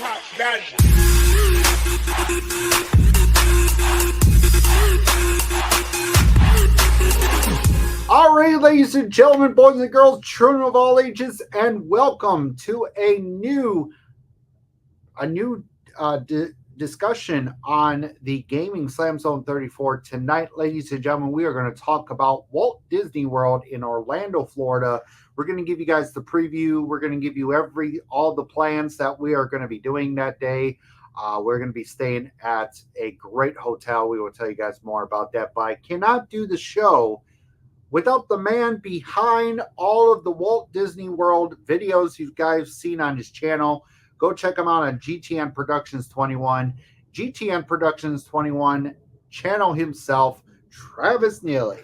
hot value. All right, ladies and gentlemen, boys and girls, children of all ages, and welcome to a new discussion on the Gaming Slam Zone 34. Tonight, ladies and gentlemen, we are going to talk about Walt Disney World in Orlando, Florida. We're going to give you guys the preview. We're going to give you all the plans that we are going to be doing that day. We're going to be staying at a great hotel. We will tell you guys more about that, but I cannot do the show without the man behind all of the Walt Disney World videos you guys seen on his channel. Go check him out on GTN Productions 21. GTN Productions 21 channel himself, Travis Neeley.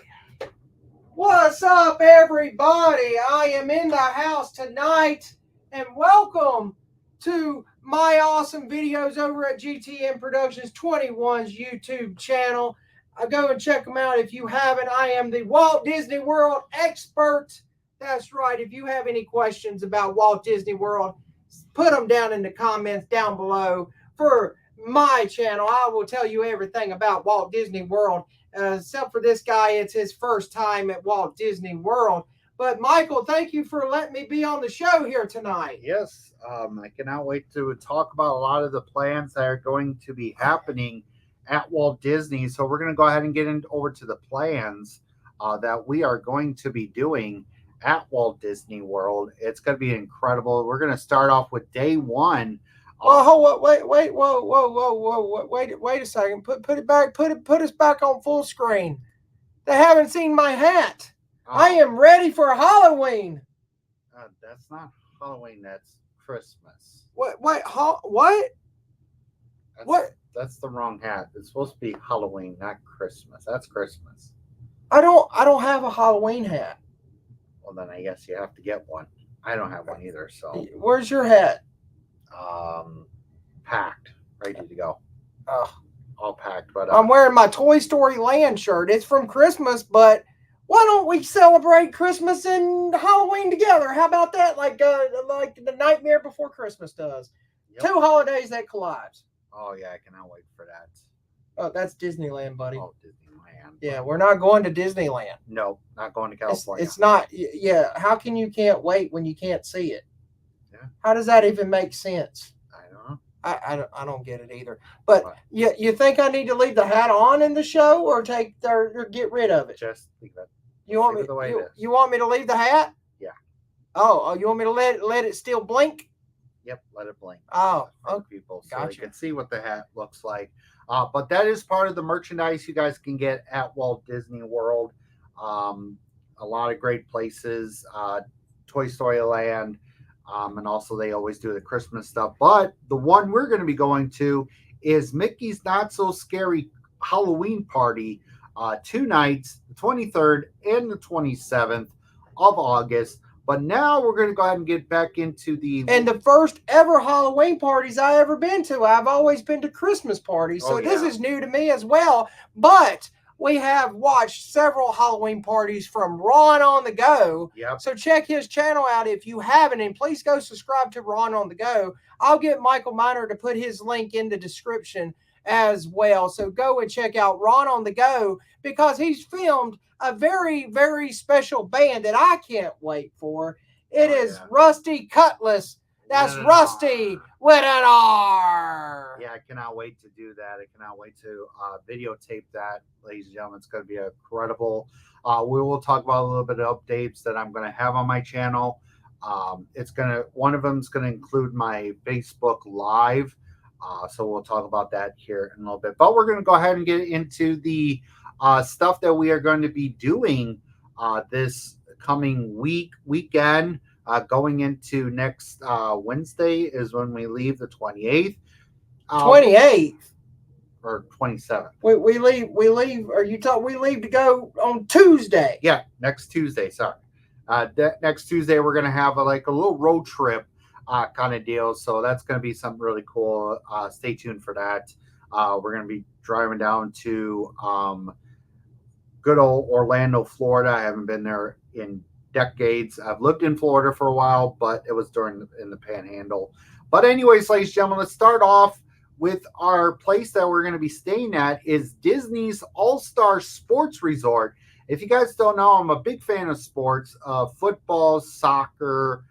What's up, everybody? I am in the house tonight, and welcome to my awesome videos over at GTN Productions 21's YouTube channel. Go and check them out if you haven't. I am the Walt Disney World expert. That's right. If you have any questions about Walt Disney World, put them down in the comments down below. For my channel, I will tell you everything about Walt Disney World. Except for this guy, it's his first time at Walt Disney World. But Michael, thank you for letting me be on the show here tonight. Yes, I cannot wait to talk about a lot of the plans that are going to be happening at Walt Disney. So we're going to go ahead and get over to the plans that we are going to be doing at Walt Disney World. It's going to be incredible. We're going to start off with day one. Whoa, wait a second. Put it back. Put us back on full screen. They haven't seen my hat. I am ready for Halloween. That's not Halloween. That's Christmas. What? That's the wrong hat. It's supposed to be Halloween, not Christmas. That's Christmas. I don't have a Halloween hat. Well, then I guess you have to get one. I don't have one either. So where's your hat? Packed, ready to go. All packed. But I'm wearing my Toy Story Land shirt. It's from Christmas, but why don't we celebrate Christmas and Halloween together? How about that? Like the Nightmare Before Christmas does. Yep. Two holidays that collides. Oh yeah, I cannot wait for that. Oh, that's Disneyland, buddy. Oh, Disneyland. Yeah, we're not going to Disneyland. No, not going to California. It's not. Yeah, how can you can't wait when you can't see it? Yeah. How does that even make sense? I don't know. I don't get it either. But you think I need to leave the hat on in the show or get rid of it? Just leave it. You want me to leave the hat? Yeah. Oh, you want me to let it still blink? Yep, let it blink. Oh, okay. People, so gotcha. you can see what the hat looks like. But that is part of the merchandise you guys can get at Walt Disney World. A lot of great places, Toy Story Land, and also they always do the Christmas stuff. But the one we're going to be going to is Mickey's Not So Scary Halloween Party, 2 nights, the 23rd and the 27th of August. But now we're going to go ahead and get back into the first ever Halloween parties I ever been to. I've always been to Christmas parties, so this is new to me as well. But we have watched several Halloween parties from Ron on the Go. Yep. So check his channel out if you haven't, and please go subscribe to Ron on the Go. I'll get Michael Miner to put his link in the description as well. So go and check out Ron on the Go because he's filmed a very, very special band that I can't wait for. It is Rusty Cutlass. That's Rusty with an R. Yeah, I cannot wait to do that. I cannot wait to videotape that, ladies and gentlemen. It's going to be incredible. We will talk about a little bit of updates that I'm going to have on my channel. One of them is going to include my Facebook Live. So we'll talk about that here in a little bit. But we're going to go ahead and get into the stuff that we are going to be doing this coming weekend. Going into next Wednesday is when we leave, the 28th. 28th or 27th. We leave. Or you talk? We leave to go on Tuesday. Yeah, next Tuesday. Sorry. Next Tuesday we're gonna have a little road trip kind of deal. So that's gonna be something really cool. Stay tuned for that. We're gonna be driving down to good old Orlando, Florida. I haven't been there in decades. I've lived in Florida for a while, but it was in the Panhandle. But anyways, ladies and gentlemen, let's start off with our place that we're going to be staying at is Disney's All-Star Sports Resort. If you guys don't know, I'm a big fan of sports, football, soccer,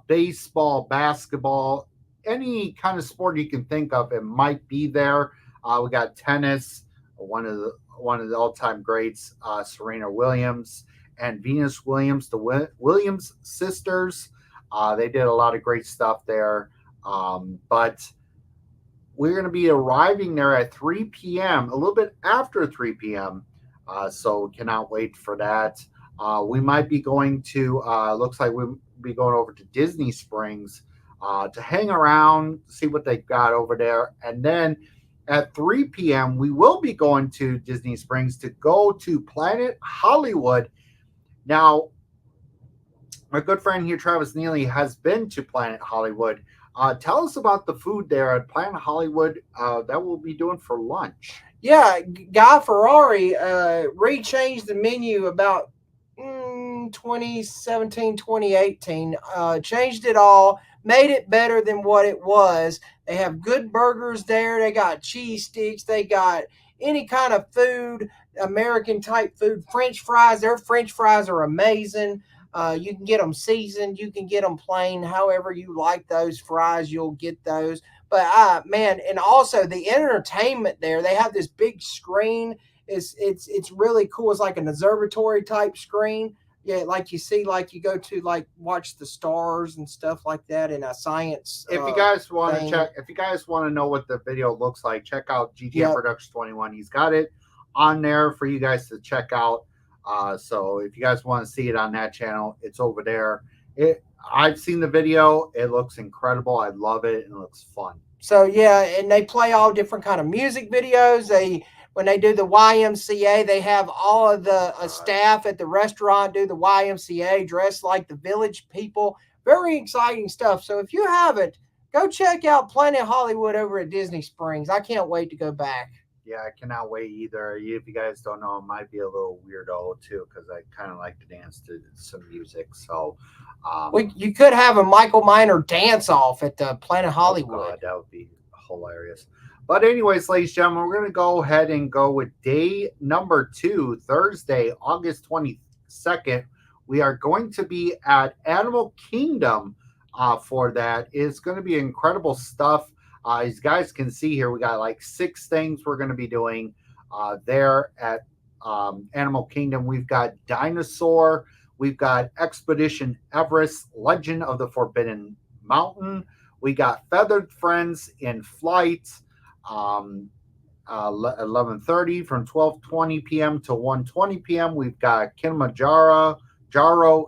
baseball, basketball, any kind of sport you can think of, it might be there. We got tennis, one of the all-time greats, Serena Williams and Venus Williams, the Williams sisters. They did a lot of great stuff there. But we're going to be arriving there at 3 p.m., a little bit after 3 p.m. So cannot wait for that. We might be going to, looks like we'll be going over to Disney Springs to hang around, see what they got over there. And then at 3 p.m., we will be going to Disney Springs to go to Planet Hollywood. Now, my good friend here, Travis Neeley, has been to Planet Hollywood. Tell us about the food there at Planet Hollywood that we'll be doing for lunch. Yeah, Guy Ferrari rechanged the menu about 2017, 2018. Changed it all, made it better than what it was. They have good burgers there. They got cheese sticks. They got any kind of food, American type food. French fries. Their French fries are amazing. You can get them seasoned. You can get them plain. However you like those fries, you'll get those. But man, and also the entertainment there. They have this big screen. It's really cool. It's like an observatory type screen. Yeah, like you see, like you go to like watch the stars and stuff like that in a science. If you guys want to check, if you guys want to know what the video looks like, check out GTM Productions 21. He's got it on there for you guys to check out. So if you guys want to see it on that channel, it's over there. I've seen the video. It looks incredible. I love it, and it looks fun. So yeah, and they play all different kind of music videos. When they do the YMCA, they have all of the staff at the restaurant do the YMCA dressed like the village people. Very exciting stuff. So if you haven't, go check out Planet Hollywood over at Disney Springs. I can't wait to go back. Yeah, I cannot wait either. If you guys don't know, I might be a little weirdo too because I kind of like to dance to some music. So, you could have a Michael Miner dance off at the Planet Hollywood. Oh God, that would be hilarious. But anyways, ladies and gentlemen, we're going to go ahead and go with day number 2, Thursday, August 22nd. We are going to be at Animal Kingdom for that. It's going to be incredible stuff. As you guys can see here, we got like 6 things we're going to be doing there at Animal Kingdom. We've got Dinosaur. We've got Expedition Everest, Legend of the Forbidden Mountain. We got Feathered Friends in Flight, 11:30 from 12:20 p.m. to 1:20 p.m. We've got Kilimanjaro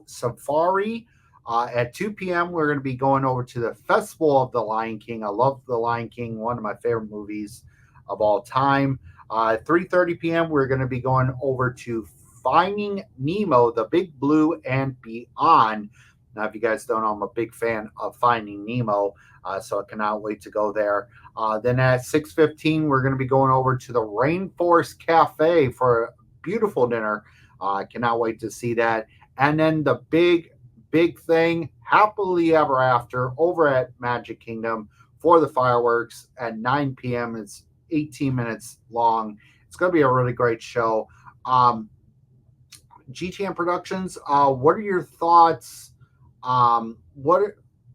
Safari. At 2 p.m., we're going to be going over to the Festival of the Lion King. I love The Lion King, one of my favorite movies of all time. At 3:30 p.m., we're going to be going over to Finding Nemo, The Big Blue and Beyond. Now, if you guys don't know, I'm a big fan of Finding Nemo, so I cannot wait to go there. Then at 6:15, we're going to be going over to the Rainforest Cafe for a beautiful dinner. I cannot wait to see that. And then the big thing, Happily Ever After, over at Magic Kingdom for the fireworks at 9 p.m. It's 18 minutes long. It's going to be a really great show. GTM Productions, what are your thoughts?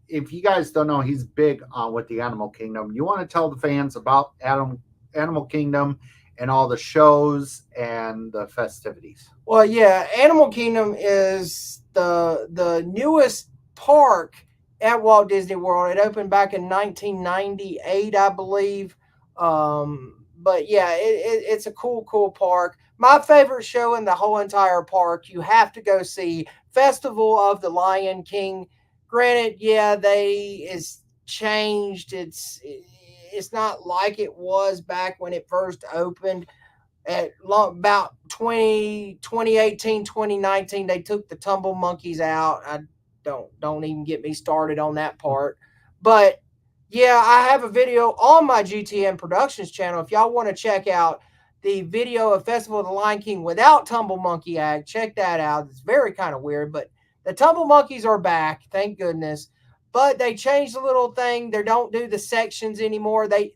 If you guys don't know, he's big with the Animal Kingdom. You want to tell the fans about Animal Kingdom and all the shows and the festivities? Well, yeah, Animal Kingdom is the newest park at Walt Disney World. It opened back in 1998, I believe. But yeah, it's a cool park. My favorite show in the whole entire park, you have to go see Festival of the Lion King. Granted, yeah, it's changed. It's not like it was back when it first opened. At about 2018, 2019, they took the tumble monkeys out. I don't even get me started on that part. But yeah, I have a video on my GTM Productions channel. If y'all want to check out the video of Festival of the Lion King without Tumble Monkey Act, check that out. It's very kind of weird, but the Tumble Monkeys are back, thank goodness. but they changed a little thing. They don't do the sections anymore. They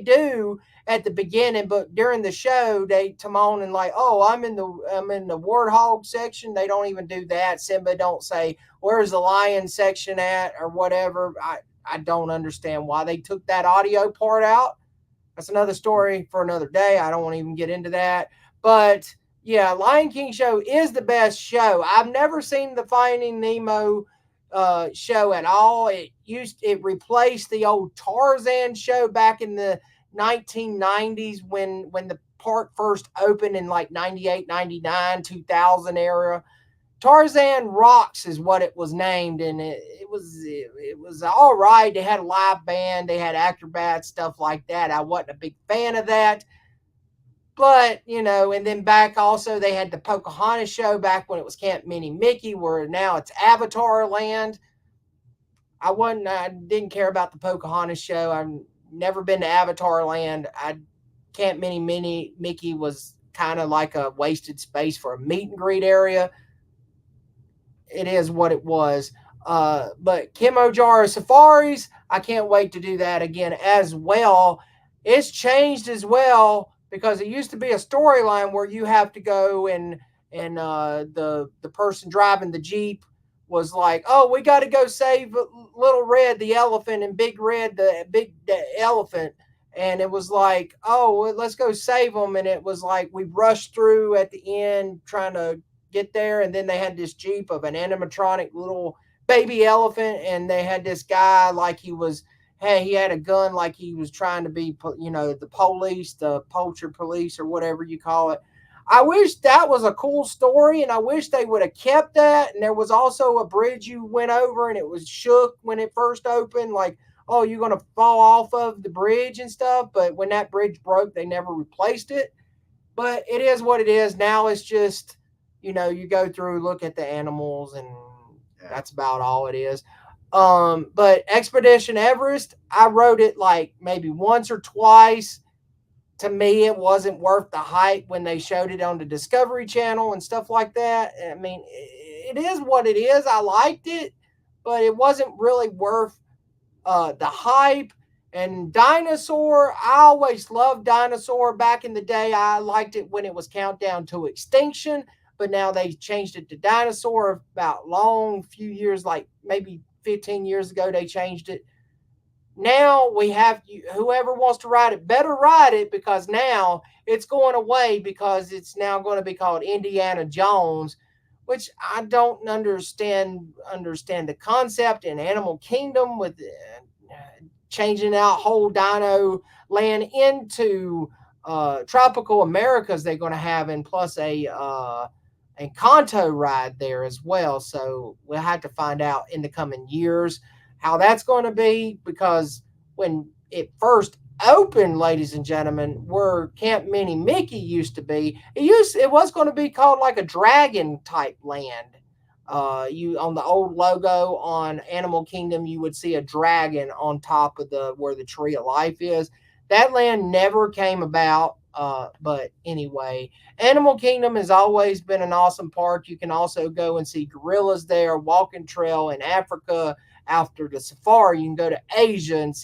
do at the beginning, but during the show, they come on and like, oh, I'm in the warthog section. They don't even do that. Simba don't say where's the lion section at or whatever. I don't understand why they took that audio part out. That's another story for another day. I don't want to even get into that. But yeah, Lion King show is the best show. I've never seen the Finding Nemo show at all. It replaced the old Tarzan show back in the 1990s when the park first opened in like 98, 99, 2000 era. Tarzan Rocks is what it was named, and it was all right. They had a live band, they had acrobats, stuff like that. I wasn't a big fan of that, but and then back also they had the Pocahontas show back when it was Camp Mini Mickey, where now it's Avatar Land. I didn't care about the Pocahontas show. I've never been to Avatar Land. Camp Mini Mickey was kind of like a wasted space for a meet and greet area. It is what it was. But Kilimanjaro Safaris, I can't wait to do that again as well. It's changed as well because it used to be a storyline where you have to go and the person driving the Jeep was like, oh, we got to go save Little Red the elephant and Big Red the elephant. And it was like, oh, let's go save them. And it was like we rushed through at the end trying to get there, and then they had this Jeep of an animatronic little baby elephant, and they had this guy like he had a gun like he was trying to be the police, the poacher police or whatever you call it. I wish that was a cool story, and I wish they would have kept that. And there was also a bridge you went over and it was shook when it first opened, like, oh, you're going to fall off of the bridge and stuff. But when that bridge broke, they never replaced it. But it is what it is. Now it's just you go through, look at the animals, and that's about all it is. But Expedition Everest, I rode it like maybe once or twice. To me, it wasn't worth the hype when they showed it on the Discovery Channel and stuff like that. I mean, it is what it is. I liked it, but it wasn't really worth the hype. And Dinosaur, I always loved Dinosaur back in the day. I liked it when it was Countdown to Extinction, but now they changed it to Dinosaur about long few years, like maybe 15 years ago, they changed it. Now we have whoever wants to ride it better ride it, because now it's going away because it's now going to be called Indiana Jones, which I don't understand the concept in Animal Kingdom with changing out whole dino land into tropical Americas they're going to have, and plus a Encanto ride there as well. So we'll have to find out in the coming years how that's going to be, because when it first opened, ladies and gentlemen, where Camp Mini Mickey used to be, it was going to be called like a dragon type land. You on the old logo on Animal Kingdom, you would see a dragon on top of where the Tree of Life is. That land never came about. But anyway, Animal Kingdom has always been an awesome park. You can also go and see gorillas there, walking trail in Africa. After the safari, you can go to Asia and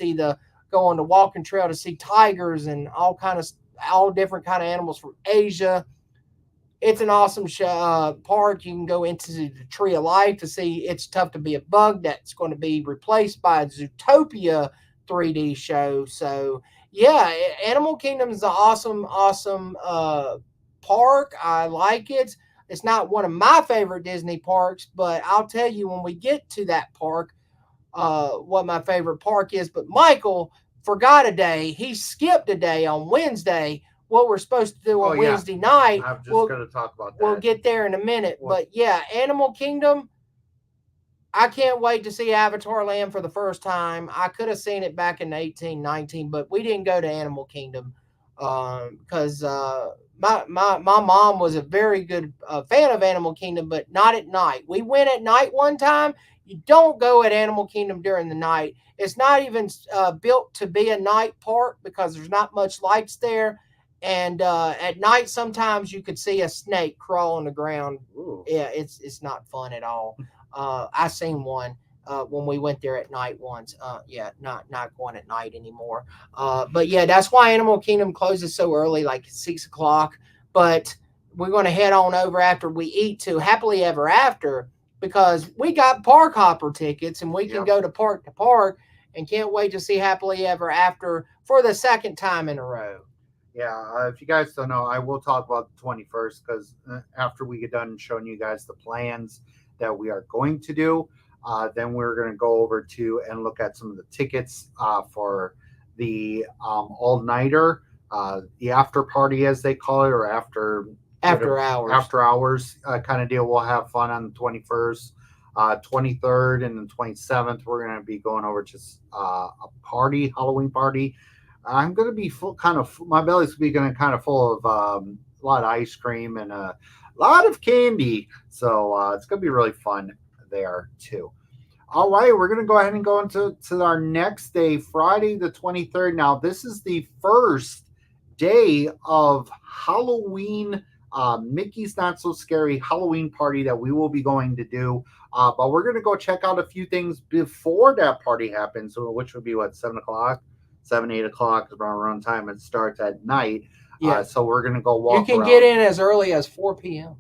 go on the walking trail to see tigers and all different kind of animals from Asia. It's an awesome park. You can go into the Tree of Life to see It's Tough to Be a Bug. That's going to be replaced by a Zootopia 3D show. So yeah, Animal Kingdom is an awesome park. I like it. It's not one of my favorite Disney parks, but I'll tell you when we get to that park what my favorite park is. But Michael forgot a day. He skipped a day on Wednesday. What we're supposed to do on Wednesday night. I'm just going to talk about that. We'll get there in a minute. But yeah, Animal Kingdom, I can't wait to see Avatar Land for the first time. I could have seen it back in 1819, but we didn't go to Animal Kingdom because my mom was a very good fan of Animal Kingdom, but not at night. We went at night one time. You don't go at Animal Kingdom during the night. It's not even built to be a night park because there's not much lights there. And at night, sometimes you could see a snake crawl on the ground. Ooh. Yeah, it's not fun at all. I seen one. when we went there at night once. Yeah, not going at night anymore. But yeah, that's why Animal Kingdom closes so early, like 6 o'clock. But we're going to head on over after we eat to Happily Ever After because we got park hopper tickets and we can Yep. go to park and can't wait to see Happily Ever After for the second time in a row. Yeah, if you guys don't know, I will talk about the 21st because after we get done showing you guys the plans that we are going to do, then we're going to go over to and look at some of the tickets for the all nighter, the after party as they call it, or After hours. after hours kind of deal. We'll have fun on the 21st. 23rd and the 27th, we're going to be going over to a party, Halloween party. I'm going to be my belly's going to kind of full of a lot of ice cream and a lot of candy. So it's going to be really fun there too. All right, we're going to go ahead and go into our next day, Friday the 23rd. Now, this is the first day of Halloween, Mickey's Not So Scary Halloween party that we will be going to do. But we're going to go check out a few things before that party happens, which would be 7 o'clock? 7, 8 o'clock is around time. It starts at night. Yeah. So we're going to go walk You can around. get in as early as 4 p.m.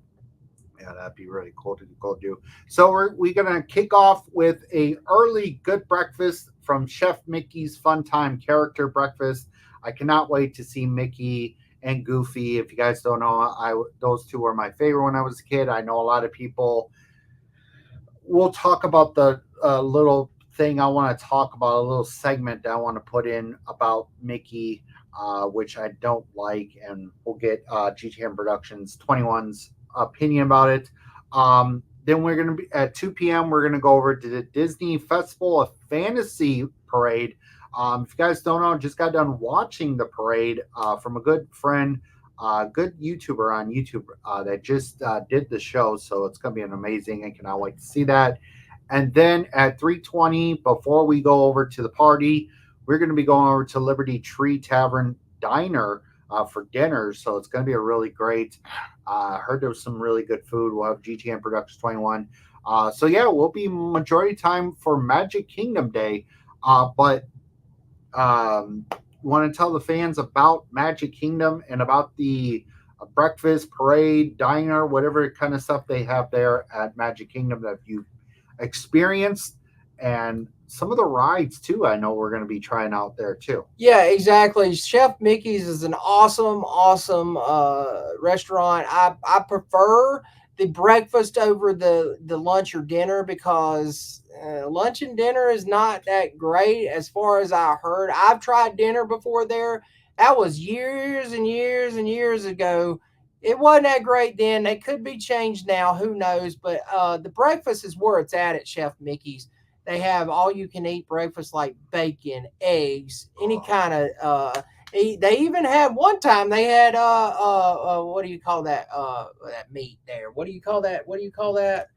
Yeah, that'd be really cool to go do. So we're going to kick off with a early good breakfast from Chef Mickey's Fun Time Character Breakfast. I cannot wait to see Mickey and Goofy. If you guys don't know, those two were my favorite when I was a kid. I know a lot of people will talk about the little thing I want to talk about, a little segment that I want to put in about Mickey, which I don't like, and we'll get GTM Productions 21's opinion about it. Then we're going to be at 2 p.m. We're going to go over to the Disney Festival of Fantasy Parade. If you guys don't know, just got done watching the parade from a good friend, good YouTuber on YouTube that just did the show. So it's going to be an amazing. I cannot wait to see that. And then at 3:20, before we go over to the party, we're going to be going over to Liberty Tree Tavern Diner for dinner. So it's going to be a really great. I heard there was some really good food. We'll have GTM Productions 21. So yeah, we'll be majority time for Magic Kingdom Day. But want to tell the fans about Magic Kingdom and about the breakfast, parade, diner, whatever kind of stuff they have there at Magic Kingdom that you've experienced, and some of the rides too. I know we're going to be trying out there too. Yeah, exactly. Chef Mickey's is an awesome restaurant. I prefer the breakfast over the lunch or dinner because lunch and dinner is not that great as far as I heard. I've tried dinner before there. That was years and years and years ago. It wasn't that great then. They could be changed now. Who knows? But the breakfast is where it's at Chef Mickey's. They have all you can eat breakfast like bacon, eggs, any kind of. They even had one time they had what do you call that that meat there? What do you call that? What do you call that?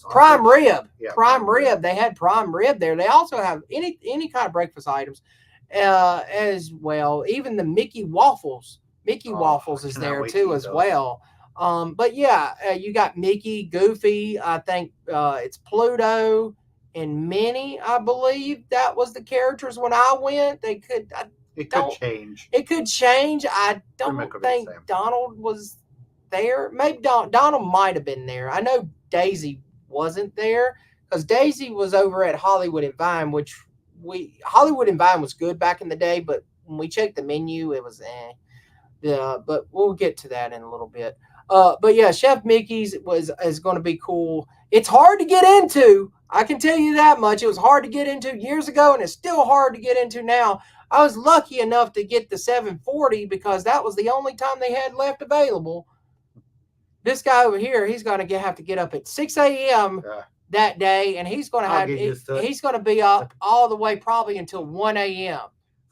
Prime rib. Yeah, prime rib. They had prime rib there. They also have any kind of breakfast items as well. Even the Mickey waffles. Mickey waffles is there too as well. But yeah, you got Mickey, Goofy. I think it's Pluto and Minnie. I believe that was the characters when I went. It could change. It could change. I don't think Donald was there. Maybe Donald might have been there. I know Daisy wasn't there because Daisy was over at Hollywood and Vine, which Hollywood and Vine was good back in the day, but when we checked the menu, it was Yeah, but we'll get to that in a little bit. But yeah, Chef Mickey's is going to be cool. It's hard to get into. I can tell you that much. It was hard to get into years ago, and it's still hard to get into now. I was lucky enough to get the 740 because that was the only time they had left available. This guy over here, he's going to have to get up at 6 a.m. That day, and he's going to he's going to be up all the way probably until 1 a.m.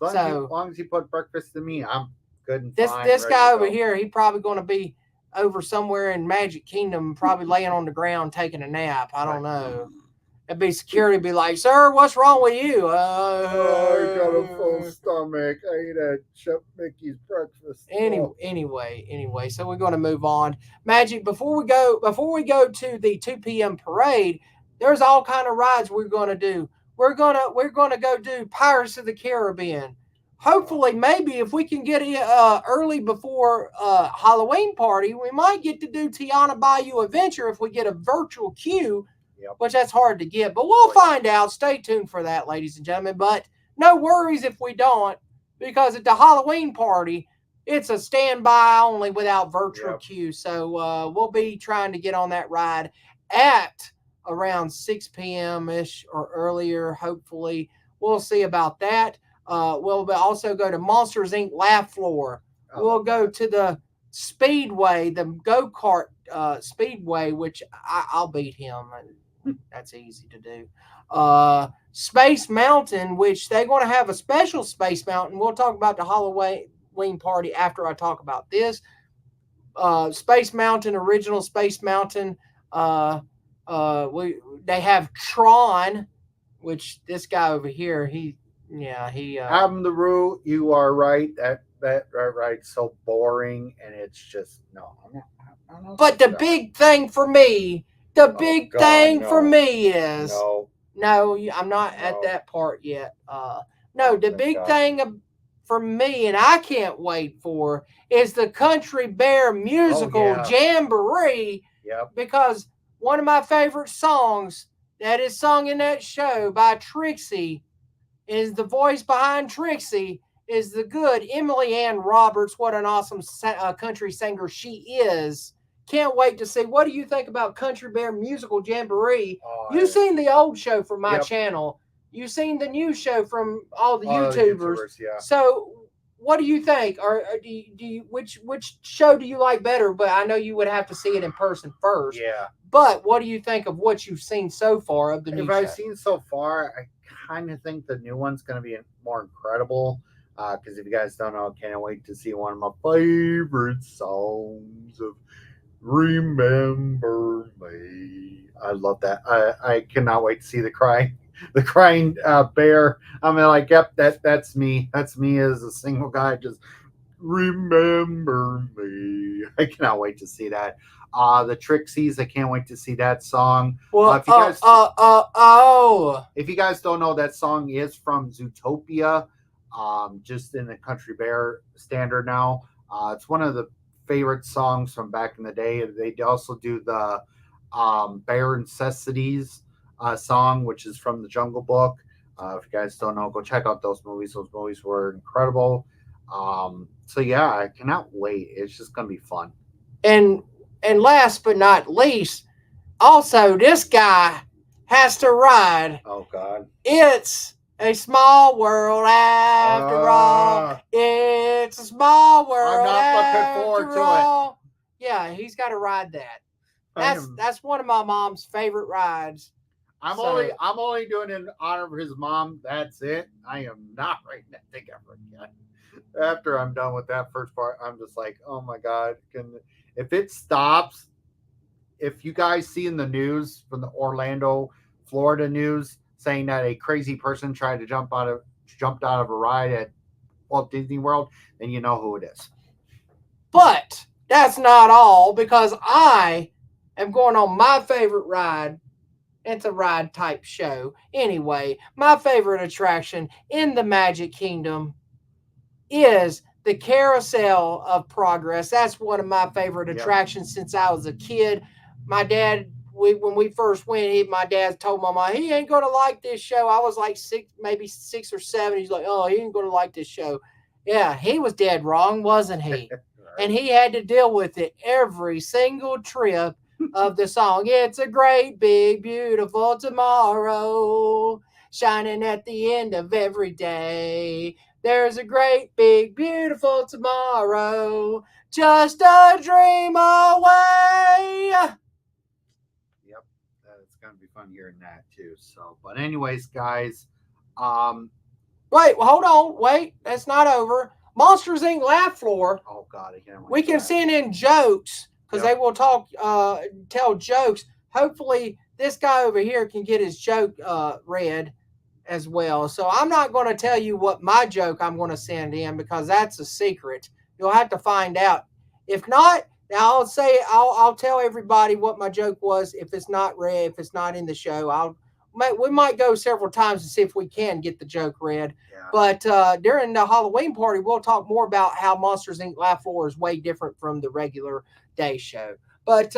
As long as you put breakfast to me, I'm good and this fine. This guy over here, he probably going to be over somewhere in Magic Kingdom, probably laying on the ground taking a nap. I don't know. It'd be security be like, "Sir, what's wrong with you?" I got a full stomach. I ate a Chef Mickey's breakfast. Anyway, so we're going to move on. Magic, before we go to the 2 p.m. parade, There's all kind of rides we're going to do. We're gonna go do Pirates of the Caribbean. Hopefully, maybe if we can get it early before Halloween party, we might get to do Tiana Bayou Adventure if we get a virtual queue, Yep. which that's hard to get. But we'll find out. Stay tuned for that, ladies and gentlemen. But no worries if we don't, because at the Halloween party, it's a standby only without virtual queue. So we'll be trying to get on that ride at around 6 p.m. ish or earlier, hopefully. We'll see about that. We'll also go to Monsters Inc. Laugh Floor. We'll go to the Speedway, the go kart Speedway, which I'll beat him. That's easy to do. Space Mountain, which they're going to have a special Space Mountain. We'll talk about the Halloween party after I talk about this. Space Mountain, original Space Mountain. They have Tron, which this guy over here, I'm the root. You are right. That ride's so boring, and it's just no. I'm not but the big thing for me, the big thing for me is no, I'm not at that part yet. No, the big thing for me, and I can't wait for, is the Country Bear musical Jamboree. Yep. Because one of my favorite songs that is sung in that show by Trixie is the voice behind Trixie is the good Emily Ann Roberts. What an awesome country singer she is. Can't wait to see. What do you think about Country Bear Musical Jamboree? You've seen the old show from my channel. You've seen the new show from all the YouTubers. Yeah. So what do you think? Or do you which show do you like better? But I know you would have to see it in person first. Yeah. But what do you think of what you've seen so far of the new show? I've seen so far, I kind of think the new one's going to be more incredible. Because if you guys don't know, I can't wait to see one of my favorite songs of Remember Me. I love that. I cannot wait to see the crying bear. I mean, like, yep, that's me. That's me as a single guy. Just remember me. I cannot wait to see that. The Trixies, I can't wait to see that song. Well, if you guys don't know, that song is from Zootopia. Just in the Country Bear standard now. It's one of the favorite songs from back in the day. They also do the Bear Necessities song, which is from the Jungle Book. If you guys don't know, go check out those movies. Those movies were incredible. So yeah, I cannot wait. It's just gonna be fun. And last but not least, also this guy has to ride. Oh God. It's a small world after all. It's a small world. I'm not looking forward to it. Yeah, he's got to ride that. That's one of my mom's favorite rides. I'm only doing it in honor of his mom. That's it. I am not writing that thing ever again. After I'm done with that first part, I'm just like, oh my God. If it stops, if you guys see in the news from the Orlando, Florida news, saying that a crazy person tried to jumped out of a ride at Walt Disney World, then you know who it is. But that's not all, because I am going on my favorite ride. It's a ride type show. Anyway, my favorite attraction in the Magic Kingdom is the Carousel of Progress. That's one of my favorite attractions since I was a kid. My dad, when we first went, my dad told my mom, he ain't going to like this show. I was like maybe 6 or 7. He's like, oh, he ain't going to like this show. Yeah, he was dead wrong, wasn't he? And he had to deal with it every single trip of the song. It's a great, big, beautiful tomorrow, shining at the end of every day. There's a great, big, beautiful tomorrow, just a dream away. Yep, it's gonna be fun hearing that too. So, but anyways, guys, wait, hold on, wait, that's not over. Monsters Inc. Laugh Floor. Oh God, I can't wait. We can send in jokes because they will tell jokes. Hopefully, this guy over here can get his joke read as well. So I'm not going to tell you what my joke I'm going to send in because that's a secret. You'll have to find out. If not, Now I'll tell everybody what my joke was. If it's not read, if it's not in the show, we might go several times to see if we can get the joke read. Yeah. But during the Halloween party, we'll talk more about how Monsters Inc. Laugh Floor is way different from the regular day show. But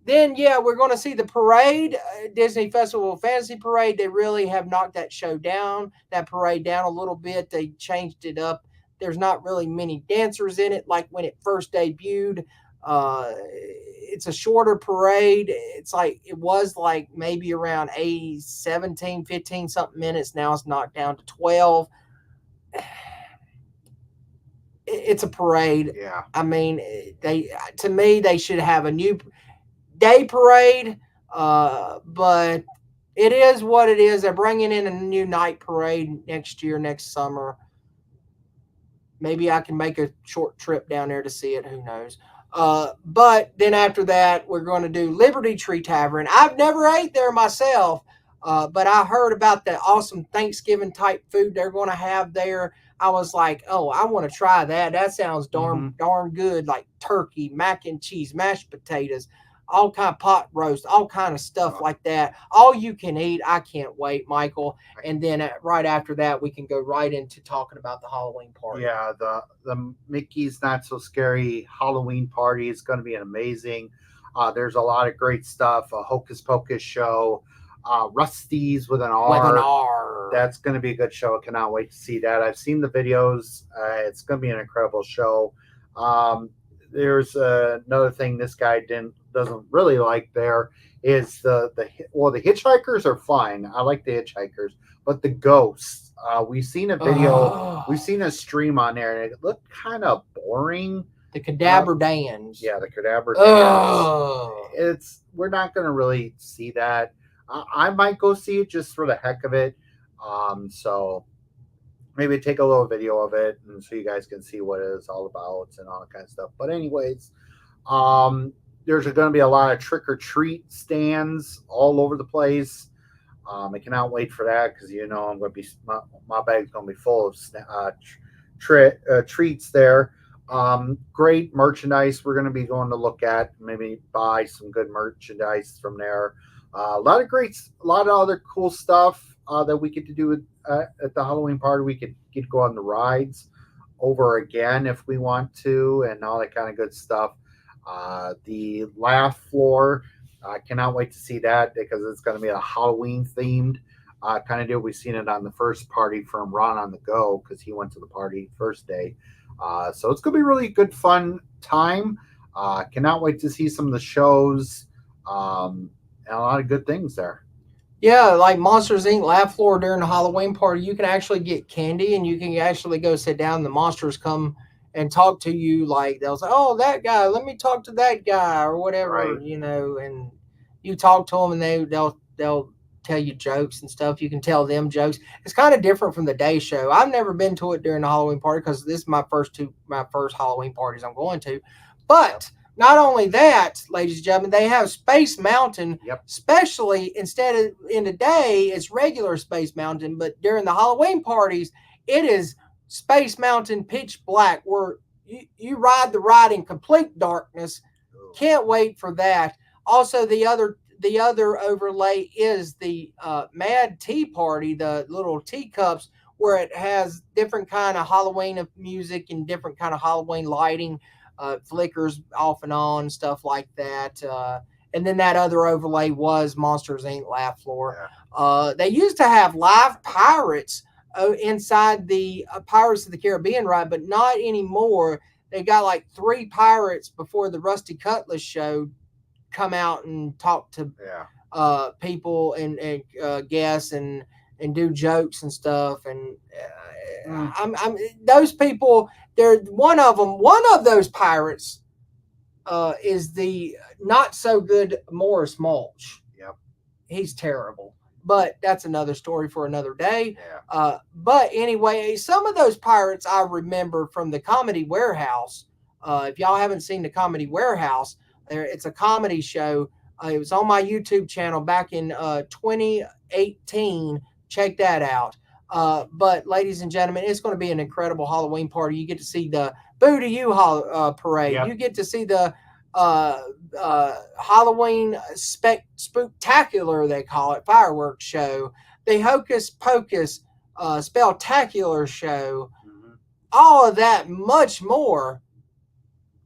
then, yeah, we're going to see the parade, Disney Festival of Fantasy Parade. They really have knocked that parade down a little bit. They changed it up. There's not really many dancers in it like when it first debuted. It's a shorter parade. It's like it was like maybe around 17, 15 something minutes. Now it's knocked down to 12. It's a parade. Yeah. I mean, to me they should have a new day parade. But it is what it is. They're bringing in a new night parade next year, next summer. Maybe I can make a short trip down there to see it. Who knows? But then after that, we're going to do Liberty Tree Tavern. I've never ate there myself, but I heard about the awesome Thanksgiving type food they're going to have there. I was like, oh, I want to try that. That sounds darn good. Like turkey, mac and cheese, mashed potatoes, all kind of pot roast, all kind of stuff like that. All you can eat. I can't wait, Michael. And then right after that, we can go right into talking about the Halloween party. Yeah, the Mickey's Not So Scary Halloween party is going to be amazing. There's a lot of great stuff. A Hocus Pocus show, Rusty's with an R. With an R. That's going to be a good show. I cannot wait to see that. I've seen the videos. It's going to be an incredible show. There's another thing this guy doesn't really like. There is the hitchhikers are fine. I like the hitchhikers, but the ghosts. We've seen a video. We've seen a stream on there, and it looked kind of boring. The cadaver dance. Yeah, the cadaver dance. We're not going to really see that. I might go see it just for the heck of it. So maybe take a little video of it, and so you guys can see what it's all about and all that kind of stuff. But anyways, there's going to be a lot of trick or treat stands all over the place. I cannot wait for that because I'm going to be my bag's going to be full of treats there. Great merchandise we're going to be going to look at. Maybe buy some good merchandise from there. A lot of other cool stuff that we get to do at the Halloween party. We could get to go on the rides over again if we want to, and all that kind of good stuff. The laugh floor. I cannot wait to see that because it's going to be a Halloween themed kind of deal. We've seen it on the first party from Ron on the Go because he went to the party first day. So it's going to be really good, fun time. Cannot wait to see some of the shows and a lot of good things there. Yeah, like Monsters Inc. Laugh Floor during the Halloween party, you can actually get candy and you can actually go sit down. And the monsters come and talk to you, like they'll say, "Oh, that guy, let me talk to that guy," or whatever, Right. And you talk to them, and they'll tell you jokes and stuff. You can tell them jokes. It's kind of different from the day show. I've never been to it during the Halloween party because this is my first Halloween parties I'm going to. But not only that, ladies and gentlemen, they have Space Mountain. Yep. Especially instead of in the day, it's regular Space Mountain, but during the Halloween parties, it is Space Mountain pitch black, where you ride the ride in complete darkness. Can't wait for that. Also, the other overlay is the Mad Tea Party, the little teacups, where it has different kind of Halloween music and different kind of Halloween lighting, flickers off and on, stuff like that. And then that other overlay was Monsters Inc. Laugh Floor. Yeah. They used to have live pirates inside the Pirates of the Caribbean ride, but not anymore. They got like 3 pirates before the Rusty Cutlass show come out and talk to people and guests and do jokes and stuff. And I'm those people. They're one of them. One of those pirates is the not so good Morris Mulch. Yep, he's terrible. But that's another story for another day. Yeah. But anyway, some of those pirates I remember from the Comedy Warehouse. If y'all haven't seen the Comedy Warehouse, it's a comedy show. It was on my YouTube channel back in 2018. Check that out. But ladies and gentlemen, it's going to be an incredible Halloween party. You get to see the Boo to You parade. Yep. You get to see the Halloween spectacular, they call it, fireworks show, the Hocus Pocus spectacular show, Mhm. all of that, much more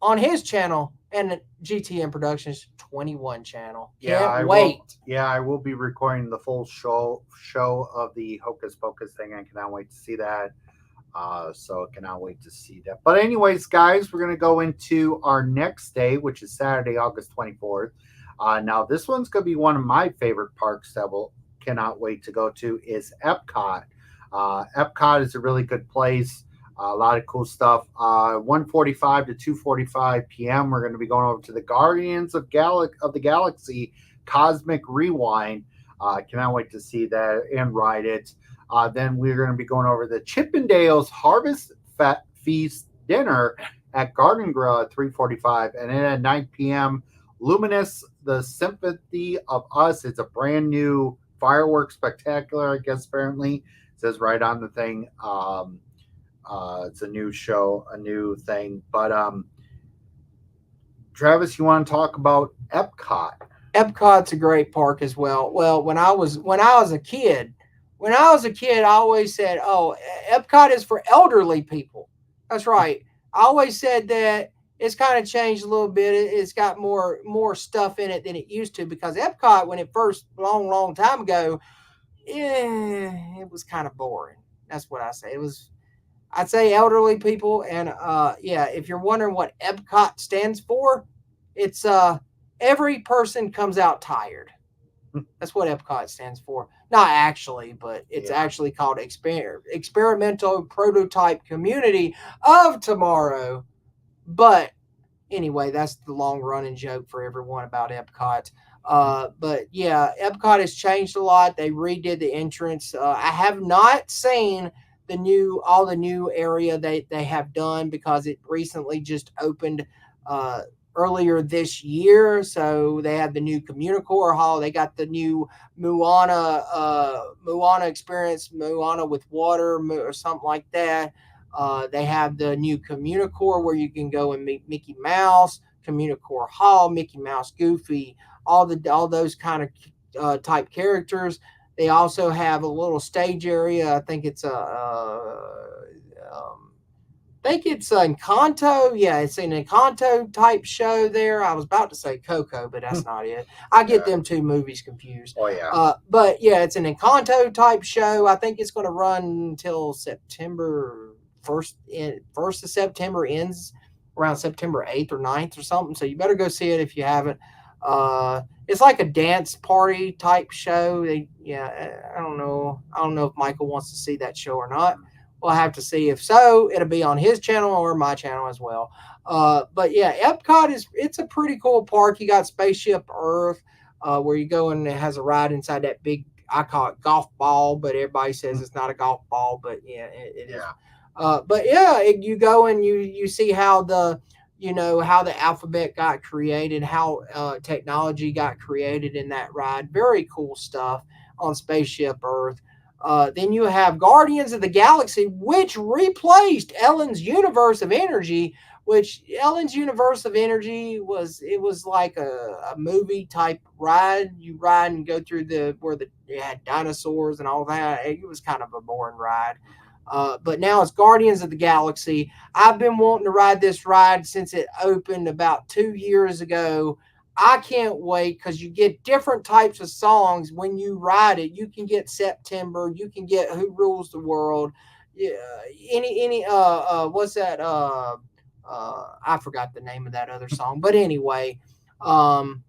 on his channel and GTM Productions 21 channel. Yeah, Can't I wait. will. Yeah, I will be recording the full show of the Hocus Pocus thing. I cannot wait to see that. So I cannot wait to see that. But anyways, guys, we're gonna go into our next day, which is Saturday, August 24th. Now this one's gonna be one of my favorite parks that will cannot wait to go to is Epcot. Epcot is a really good place. A lot of cool stuff. 1:45 to 2:45 p.m. We're going to be going over to the Guardians of the Galaxy Cosmic Rewind. Cannot wait to see that and ride it. Then we're going to be going over the Chippendales Harvest Feast dinner at Garden Grill at 3:45, and then at 9 p.m. Luminous, the Sympathy of Us. It's a brand new fireworks spectacular, I guess. Apparently, it says right on the thing. It's a new show, a new thing. But Travis, you want to talk about Epcot? Epcot's a great park as well. Well, when I was a kid, I always said, "Oh, Epcot is for elderly people." That's right. I always said that it's kind of changed a little bit. It's got more stuff in it than it used to because Epcot, when it first long time ago, it was kind of boring. That's what I say. It was. I'd say elderly people, and yeah, if you're wondering what Epcot stands for, it's every person comes out tired. That's what Epcot stands for. Not actually, but it's Yeah. actually called Experimental Prototype Community of Tomorrow. But anyway, that's the long running joke for everyone about Epcot. But yeah, Epcot has changed a lot. They redid the entrance. I have not seen all the new area they have done because it recently just opened uh, earlier this year. So they had the new Communicore Hall. They got the new Moana experience, Moana with water or something like that. They have the new Communicore where you can go and meet Mickey Mouse, Communicore Hall, Mickey Mouse, Goofy, all those kind of type characters. They also have a little stage area. I think it's Encanto. Yeah, it's an Encanto type show there. I was about to say Coco, but that's not it. I get Yeah. them two movies confused. Oh yeah. But yeah, it's an Encanto type show. I think it's going to run until September 1st. First of September ends around September 8th or 9th or something. So you better go see it if you haven't. It's like a dance party type show. I don't know. I don't know if Michael wants to see that show or not. We'll have to see. If so, it'll be on his channel or my channel as well. But yeah, Epcot it's a pretty cool park. You got Spaceship Earth, where you go and it has a ride inside that big, I call it golf ball, but everybody says it's not a golf ball, but yeah, it is. Yeah. But yeah, you go and you see how how the alphabet got created, how technology got created in that ride. Very cool stuff on Spaceship Earth. Then you have Guardians of the Galaxy, which replaced Ellen's Universe of Energy. Which Ellen's Universe of Energy was like a movie type ride. You ride and go through it had dinosaurs and all that. It was kind of a boring ride. But now it's Guardians of the Galaxy. I've been wanting to ride this ride since it opened about 2 years ago. I can't wait because you get different types of songs when you ride it. You can get September. You can get Who Rules the World. Yeah, what's that? I forgot the name of that other song. But anyway, um,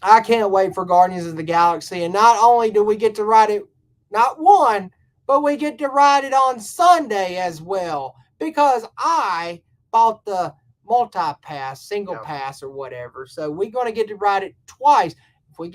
I can't wait for Guardians of the Galaxy. And not only do we get to ride it, not one, but we get to ride it on Sunday as well because I bought the multi-pass, single pass or whatever. So we're going to get to ride it twice. If we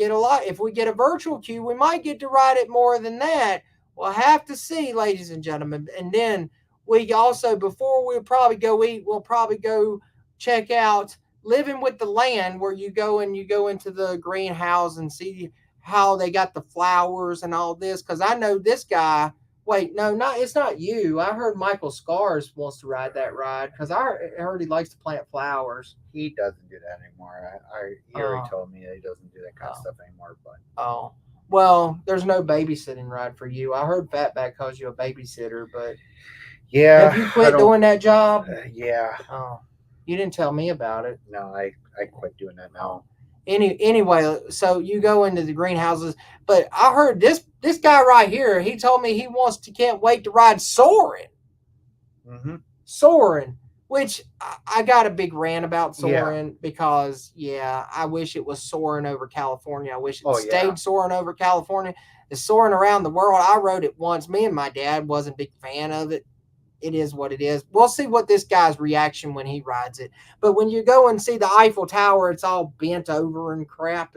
get a virtual queue, we might get to ride it more than that. We'll have to see, ladies and gentlemen. And then we also, before we probably go eat, we'll probably go check out Living with the Land, where you go into the greenhouse and see how they got the flowers and all this. Because I know this guy Wait, no, it's not you. I heard Michael Scars wants to ride that ride because I heard he likes to plant flowers. He doesn't do that anymore. He already told me that he doesn't do that kind of stuff anymore. But oh, well, there's no babysitting ride for you. I heard Fatback calls you a babysitter, but yeah, have you quit doing that job? Yeah. Oh, you didn't tell me about it. No, I quit doing that now. Anyway, so you go into the greenhouses, but I heard this guy right here. He told me he can't wait to ride Soarin'. Mm-hmm. Soarin', which I got a big rant about Soarin' because I wish it was soaring over California. I wish it stayed soaring over California. It's soaring around the world. I rode it once. Me and my dad wasn't a big fan of it. It is what it is. We'll see what this guy's reaction when he rides it. But when you go and see the Eiffel Tower, it's all bent over and crap.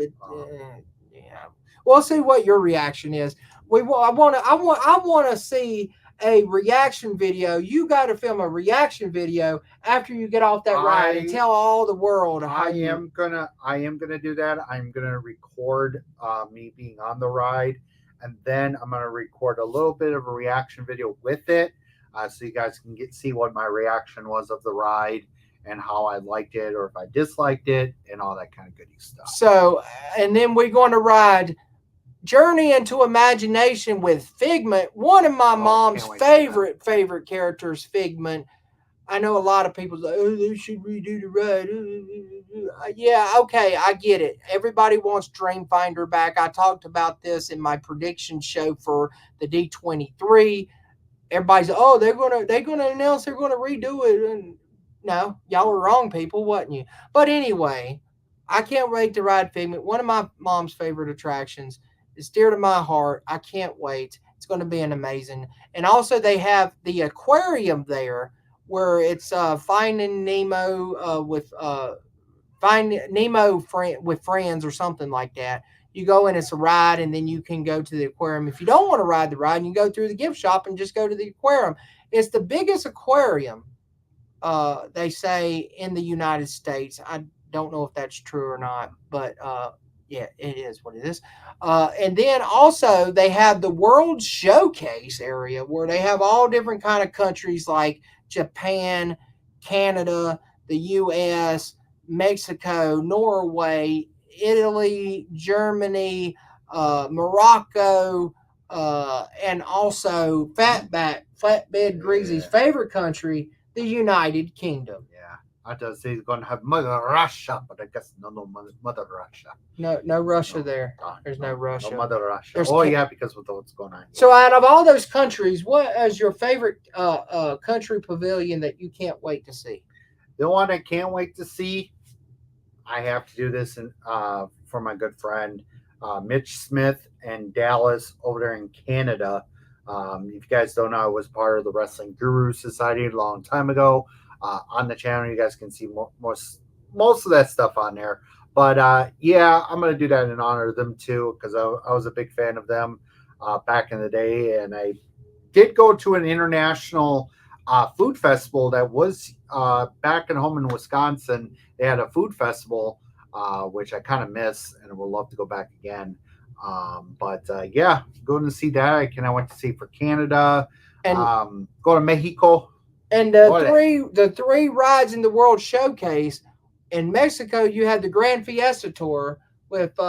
We'll see what your reaction is. I want to see a reaction video. You got to film a reaction video after you get off that ride and tell all the world how I am gonna do that. I'm gonna record me being on the ride, and then I'm gonna record a little bit of a reaction video with it. So you guys can see what my reaction was of the ride and how I liked it or if I disliked it and all that kind of goody stuff. So, and then we're going to ride Journey into Imagination with Figment, one of my mom's favorite characters, Figment. I know a lot of people say, oh, they should redo the ride. Yeah, okay, I get it. Everybody wants Dreamfinder back. I talked about this in my prediction show for the D23. Everybody's they're gonna announce they're gonna redo it, and no, y'all were wrong, people, wasn't you? But anyway, I can't wait to ride Figment. One of my mom's favorite attractions. It's dear to my heart. I can't wait. It's going to be an amazing. And also they have the aquarium there where it's Finding Nemo with Find Nemo with friends or something like that. You go in, it's a ride, and then you can go to the aquarium. If you don't want to ride the ride, you go through the gift shop and just go to the aquarium. It's the biggest aquarium, they say, in the United States. I don't know if that's true or not, but yeah, it is what it is. And then also they have the World Showcase area where they have all different kind of countries like Japan, Canada, the U.S., Mexico, Norway, Italy, Germany, Morocco, and also Flatbed Greasy's favorite country, the United Kingdom. Yeah, I just say he's going to have Mother Russia, but I guess no Mother Russia. No Russia there. There's no Russia. No Mother Russia. There's yeah, because of what's going on here. So out of all those countries, what is your favorite country pavilion that you can't wait to see? The one I can't wait to see, I have to do this for my good friend Mitch Smith and Dallas over there in Canada. If you guys don't know, I was part of the Wrestling Guru Society a long time ago. On the channel, you guys can see most of that stuff on there. But yeah, I'm going to do that in honor of them too, because I was a big fan of them back in the day. And I did go to an international food festival that was back at home in Wisconsin. They had a food festival, which I kind of miss and would love to go back again. But yeah, going to see that. I went to see for Canada, and go to Mexico. And the three rides in the World Showcase. In Mexico, you had the Grand Fiesta Tour with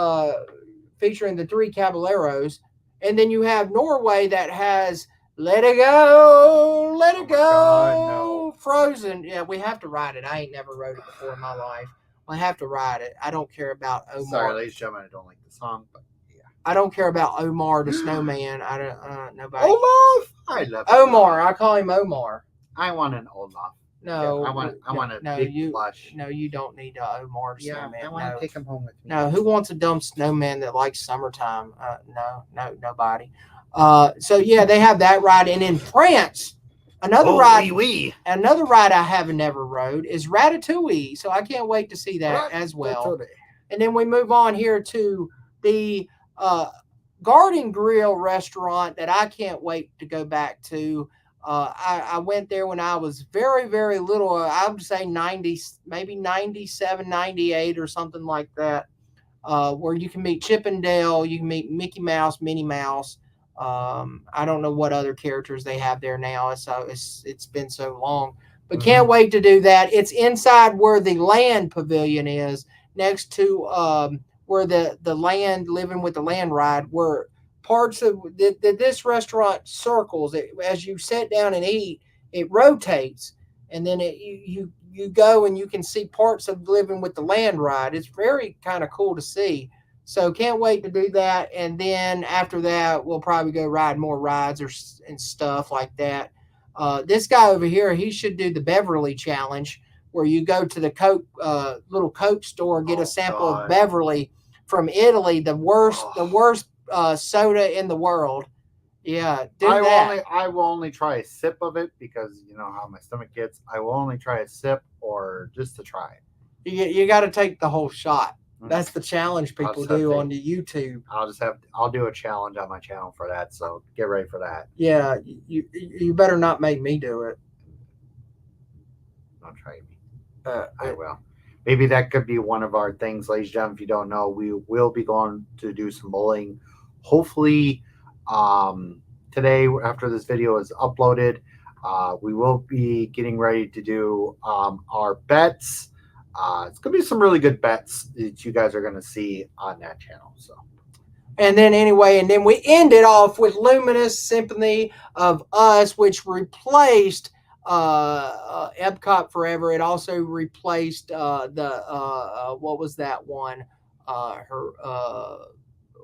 featuring the three Caballeros, and then you have Norway that has Let It Go, Let It Go, God, no. Frozen. Yeah, we have to ride it. I ain't never rode it before in my life. I have to ride it. I don't care about Omar. Sorry, ladies and gentlemen, I don't like the song, but yeah. I don't care about Omar the Snowman. I don't nobody. Olaf, I love Omar. I call him Omar. I want an Olaf. No, yeah, I want a big plush. No, you don't need a Omar the Snowman. I want to take him home with me. No, who wants a dumb snowman that likes summertime? No, nobody. So yeah, they have that ride, and in France, another ride I haven't never rode is Ratatouille. So I can't wait to see that as well. And then we move on here to the Garden Grill restaurant that I can't wait to go back to. I went there when I was very, very little. I would say 90, maybe 97, 98 or something like that, where you can meet Chip and Dale, you can meet Mickey Mouse, Minnie Mouse. I don't know what other characters they have there now. It's been so long, but Mm-hmm. can't wait to do that. It's inside where the land pavilion is, next to where the land living with the land ride, where parts of this restaurant circles. As you sit down and eat, it rotates, and then you go and you can see parts of living with the land ride. It's very kind of cool to see. So can't wait to do that, and then after that, we'll probably go ride more rides and stuff like that. This guy over here, he should do the Beverly Challenge, where you go to the Coke little Coke store, get a sample of Beverly from Italy, the worst soda in the world. Yeah, do that. I will only try a sip of it because you know how my stomach gets. I will only try a sip or just to try it. You got to take the whole shot. That's the challenge people do on the YouTube. I'll do a challenge on my channel for that. So get ready for that. Yeah, you better not make me do it. Don't try me. I will. Maybe that could be one of our things, ladies and gentlemen. If you don't know, we will be going to do some bowling. Hopefully, today after this video is uploaded, we will be getting ready to do our bets. It's gonna be some really good bets that you guys are gonna see on that channel. So, and then we ended off with Luminous Symphony of Us, which replaced Epcot Forever. It also replaced what was that one?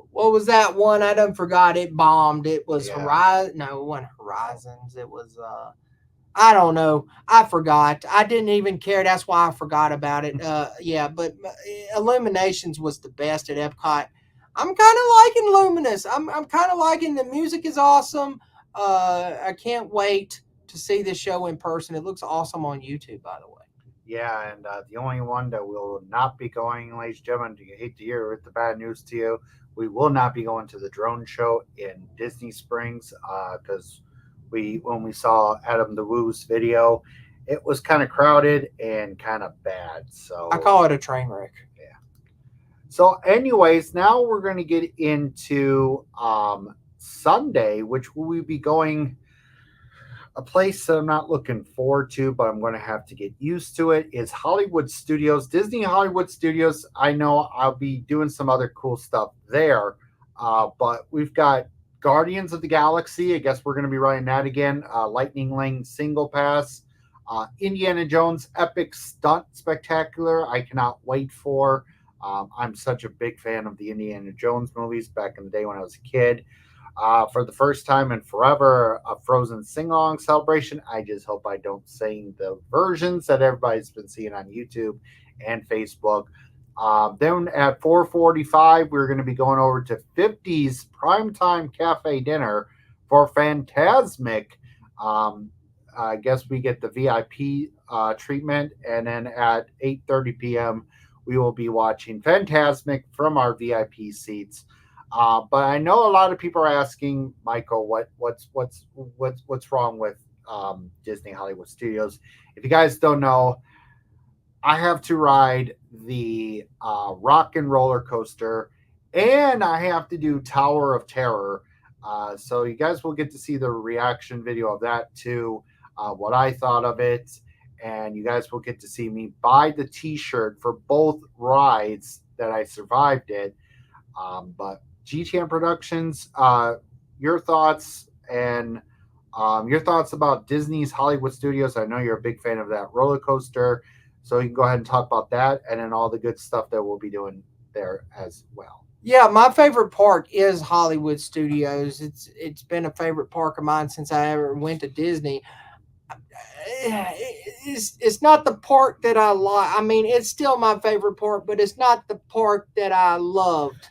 What was that one? I done forgot. It bombed. It was Horizon. No, it wasn't Horizons. It was I don't know. I forgot. I didn't even care. That's why I forgot about it. Yeah, but Illuminations was the best at Epcot. I'm kind of liking Luminous. I'm kind of liking the music is awesome. I can't wait to see this show in person. It looks awesome on YouTube, by the way. Yeah, and the only one that will not be going, ladies and gentlemen, you hate to hear with the bad news to you, we will not be going to the drone show in Disney Springs because when we saw Adam the Woo's video, it was kind of crowded and kind of bad. So I call it a train wreck. Yeah. So, anyways, now we're going to get into Sunday, which will be going a place that I'm not looking forward to, but I'm going to have to get used to it, is Hollywood Studios, Disney Hollywood Studios. I know I'll be doing some other cool stuff there, but we've got Guardians of the Galaxy. I guess we're going to be running that again. Lightning Lane Single Pass. Indiana Jones Epic Stunt Spectacular. I cannot wait for. I'm such a big fan of the Indiana Jones movies back in the day when I was a kid. For the first time in forever, a Frozen sing-along celebration. I just hope I don't sing the versions that everybody's been seeing on YouTube and Facebook. Then at 4:45, we're going to be going over to 50's Primetime Cafe Dinner for Fantasmic. I guess we get the VIP treatment, and then at 8:30 p.m., we will be watching Fantasmic from our VIP seats. But I know a lot of people are asking, Michael, what's wrong with Disney Hollywood Studios? If you guys don't know, I have to ride the Rock and Roller Coaster, and I have to do Tower of Terror. So you guys will get to see the reaction video of that too, what I thought of it, and you guys will get to see me buy the T-shirt for both rides that I survived it. But GTM Productions, your thoughts and your thoughts about Disney's Hollywood Studios. I know you're a big fan of that roller coaster, so you can go ahead and talk about that and then all the good stuff that we'll be doing there as well. Yeah, my favorite park is Hollywood Studios. It's been a favorite park of mine since I ever went to Disney. It's not the park that I like. I mean, it's still my favorite park, but it's not the park that I loved.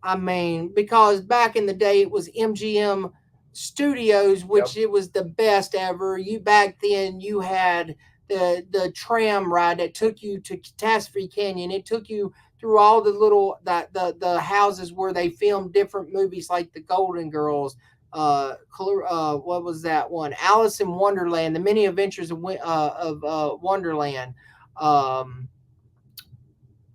I mean, because back in the day it was MGM Studios, which it was the best ever. You back then you had the tram ride that took you to Catastrophe Canyon. It took you through all the little the houses where they filmed different movies like The Golden Girls. What was that one? Alice in Wonderland, The Many Adventures of Wonderland.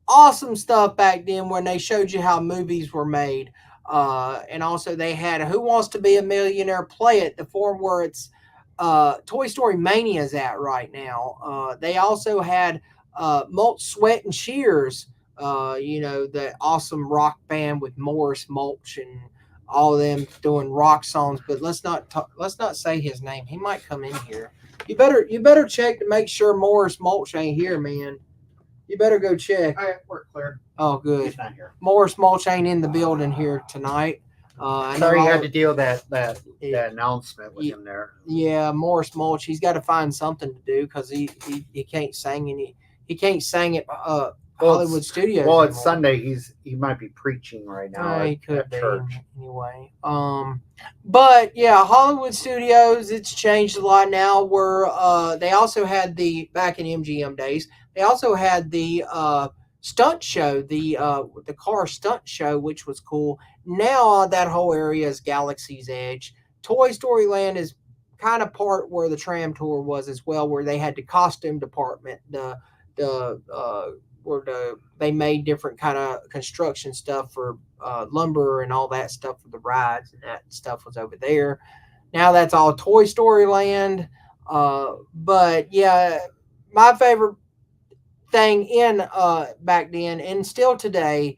Awesome stuff back then when they showed you how movies were made. And also they had Who Wants to Be a Millionaire Play It, the forum where it's Toy Story Mania is at right now. They also had Mulch, Sweat, and Shears, the awesome rock band with Morris Mulch and all of them doing rock songs. But let's not say his name. He might come in here. You better check to make sure Morris Mulch ain't here, man. You better go check. All right, we're clear. Oh, good. He's not here. Morris Mulch ain't in the building here tonight. Sorry, you had to deal with that announcement with him there. Yeah, Morris Mulch. He's got to find something to do because he can't sing he can't sing at Hollywood Studios. Well, anymore. it's Sunday. He might be preaching right now. He could at be church. anyway. But yeah, Hollywood Studios. It's changed a lot now. Where they also had back in MGM days. They also had the stunt show, the car stunt show, which was cool. Now that whole area is Galaxy's Edge. Toy Story Land is kind of part where the tram tour was as well, where they had the costume department, they made different kind of construction stuff for lumber and all that stuff for the rides, and that stuff was over there. Now that's all Toy Story Land. But yeah, my favorite thing in back then and still today,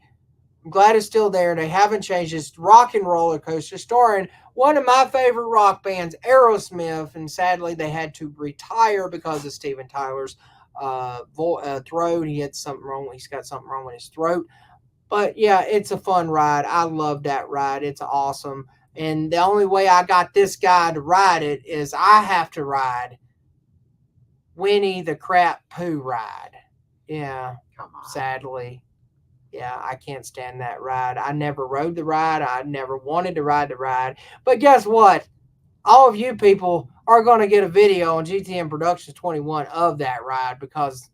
I'm glad it's still there. They haven't changed. It's Rock and Roller Coaster, starring one of my favorite rock bands, Aerosmith, and sadly they had to retire because of Steven Tyler's throat. He's got something wrong with his throat. But yeah, it's a fun ride. I love that ride. It's awesome. And the only way I got this guy to ride it is I have to ride Winnie the Crap Pooh ride. Yeah, Come on. sadly. Yeah, I can't stand that ride. I never rode the ride. I never wanted to ride the ride. But guess what? All of you people are going to get a video on GTM Productions 21 of that ride, because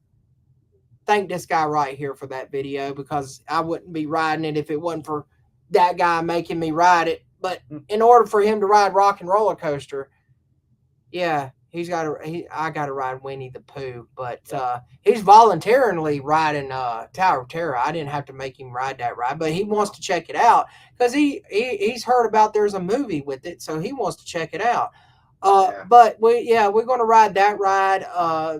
thank this guy right here for that video, because I wouldn't be riding it if it wasn't for that guy making me ride it. But in order for him to ride Rock and Roller Coaster, yeah, I got to ride Winnie the Pooh, but he's voluntarily riding Tower of Terror. I didn't have to make him ride that ride, but he wants to check it out because he's heard about there's a movie with it, so he wants to check it out. But we're going to ride that ride.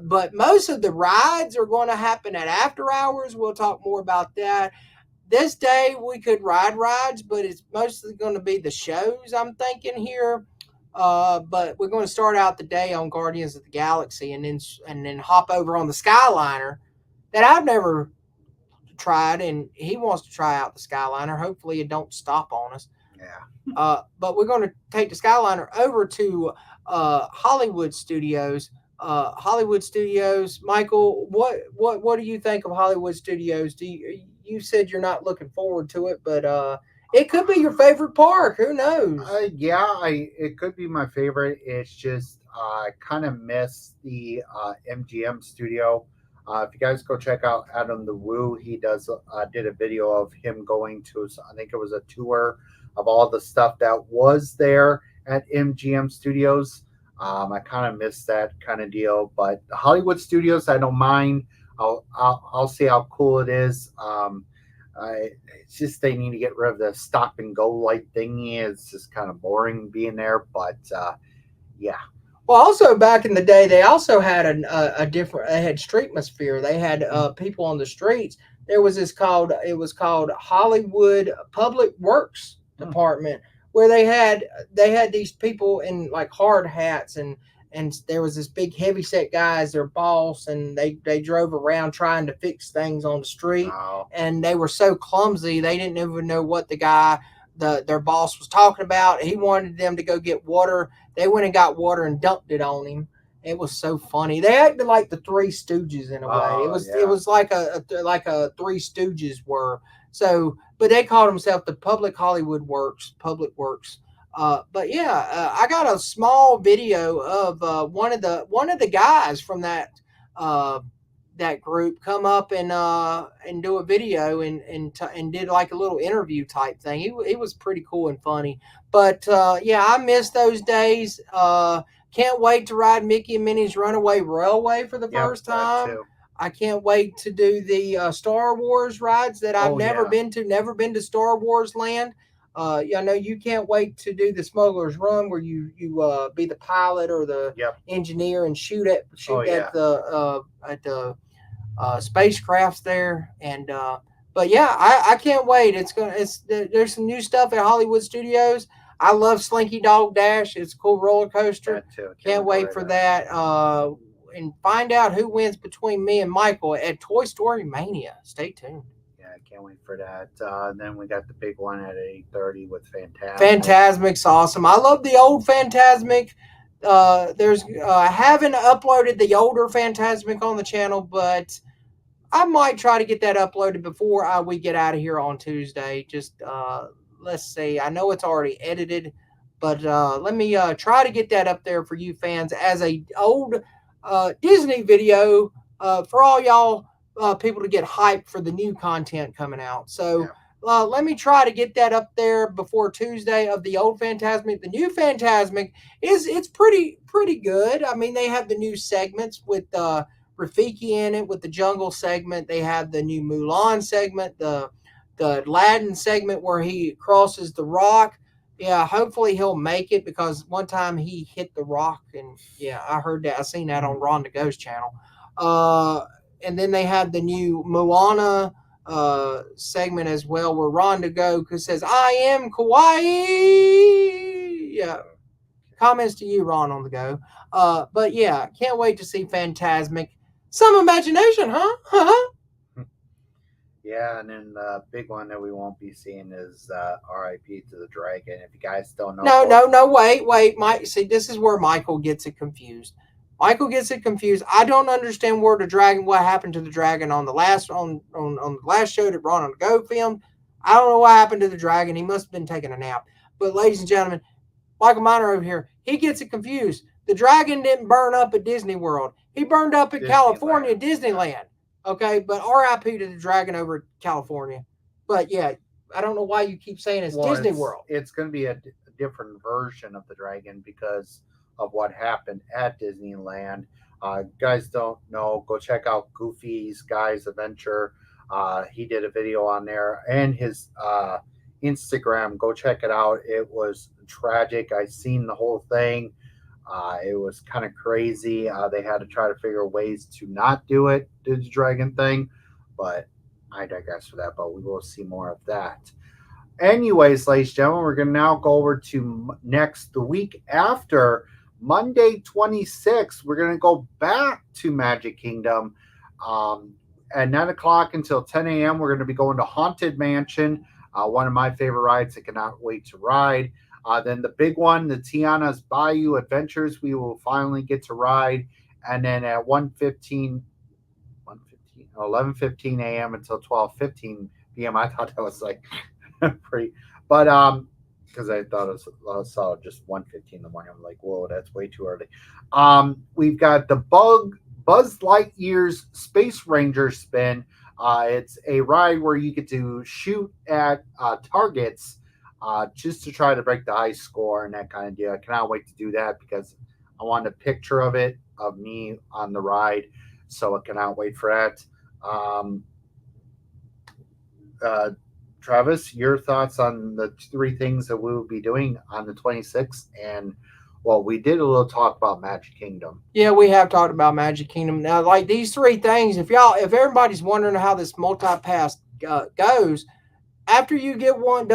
But most of the rides are going to happen at after hours. We'll talk more about that. This day we could ride rides, but it's mostly going to be the shows, I'm thinking here. But we're going to start out the day on Guardians of the Galaxy, and then hop over on the Skyliner that I've never tried, and he wants to try out the Skyliner. Hopefully it don't stop on us. Yeah. But we're going to take the Skyliner over to Hollywood Studios. Hollywood Studios, Michael, what do you think of Hollywood Studios? You said you're not looking forward to it, but it could be your favorite park. Who knows? It could be my favorite. It's just I kind of miss the MGM studio. If you guys go check out Adam the Woo, he did a video of him going to, I think it was a tour of all the stuff that was there at MGM Studios. I kind of miss that kind of deal, but the Hollywood Studios, I don't mind. I'll see how cool it is. It's just they need to get rid of the stop and go light thingy. It's just kind of boring being there, but yeah. Well, also back in the day, they also had a different. They had Streetmosphere. They had people on the streets. It was called Hollywood Public Works Department, where they had these people in like hard hats, and there was this big heavyset guy as their boss, and they drove around trying to fix things on the street. Wow. And they were so clumsy they didn't even know what their boss was talking about. He wanted them to go get water. They went and got water and dumped it on him. It was so funny. They acted like the Three Stooges in a way. It was like a Three Stooges were. So, but they called themselves the Public Works. But yeah, I got a small video of one of the guys from that group come up and do a video and did like a little interview type thing. It was pretty cool and funny. But yeah, I miss those days. Can't wait to ride Mickey and Minnie's Runaway Railway for the first time. I can't wait to do the Star Wars rides that I've never been to. Never been to Star Wars Land. I know you can't wait to do the Smuggler's Run, where you be the pilot or the engineer and shoot at the spacecrafts there. And but yeah, I can't wait. There's some new stuff at Hollywood Studios. I love Slinky Dog Dash. It's a cool roller coaster. Can't wait for that. And find out who wins between me and Michael at Toy Story Mania. Stay tuned. Yeah, I can't wait for that. Then we got the big one at 8:30 with Fantasmic. Fantasmic's awesome. I love the old Fantasmic. I haven't uploaded the older Fantasmic on the channel, but I might try to get that uploaded before we get out of here on Tuesday. Just let's see. I know it's already edited, but let me try to get that up there for you fans as a old Disney video for all y'all people to get hyped for the new content coming out. So let me try to get that up there before Tuesday of the old Fantasmic. The new Fantasmic it's pretty good. I mean, they have the new segments with Rafiki in it with the jungle segment. They have the new Mulan segment, the Aladdin segment where he crosses the rock. Yeah, hopefully he'll make it, because one time he hit the rock, and yeah, I heard that. I seen that on Ron the Ghost channel. And then they have the new Moana segment as well, where Ron the Ghost says, "I am kawaii." Yeah. Comments to you, Ron on the Go. But yeah, can't wait to see Fantasmic. Some imagination, huh? Yeah, and then the big one that we won't be seeing is R.I.P. to the Dragon. If you guys don't know, no, wait, Mike. See, this is where Michael gets it confused. I don't understand what happened to the dragon on the last on the last show that Ron on the Go filmed. I don't know what happened to the dragon. He must have been taking a nap. But ladies and gentlemen, Michael Miner over here, he gets it confused. The dragon didn't burn up at Disney World. He burned up at California Disneyland. Okay, but RIP to the dragon over at California. But yeah, I don't know why you keep saying it's Disney World. It's going to be a different version of the dragon because of what happened at Disneyland. Guys don't know, go check out Goofy's Guy's Adventure. He did a video on there, and his Instagram. Go check it out. It was tragic. I seen the whole thing. It was kind of crazy. They had to try to figure ways to not do it, the dragon thing, but I digress for that. But we will see more of that. Anyways, ladies and gentlemen, we're going to now go over to the week after Monday 26th. We're going to go back to Magic Kingdom at 9 o'clock until 10 a.m. We're going to be going to Haunted Mansion. One of my favorite rides. I cannot wait to ride. Then the big one, the Tiana's Bayou Adventures, we will finally get to ride. And then at 11:15 a.m. until 12:15 p.m. I thought that was like pretty, but because I thought I saw just 1:15 in the morning. I'm like, whoa, that's way too early. We've got the Buzz Lightyear's Space Ranger Spin. It's a ride where you get to shoot at targets just to try to break the high score and that kind of deal. I cannot wait to do that because I want a picture of it, of me on the ride. So I cannot wait for that. Travis, your thoughts on the three things that we will be doing on the 26th? And well, we did a little talk about Magic Kingdom. Yeah, we have talked about Magic Kingdom. Now, like these three things, if everybody's wondering how this multi-pass goes, after you get one,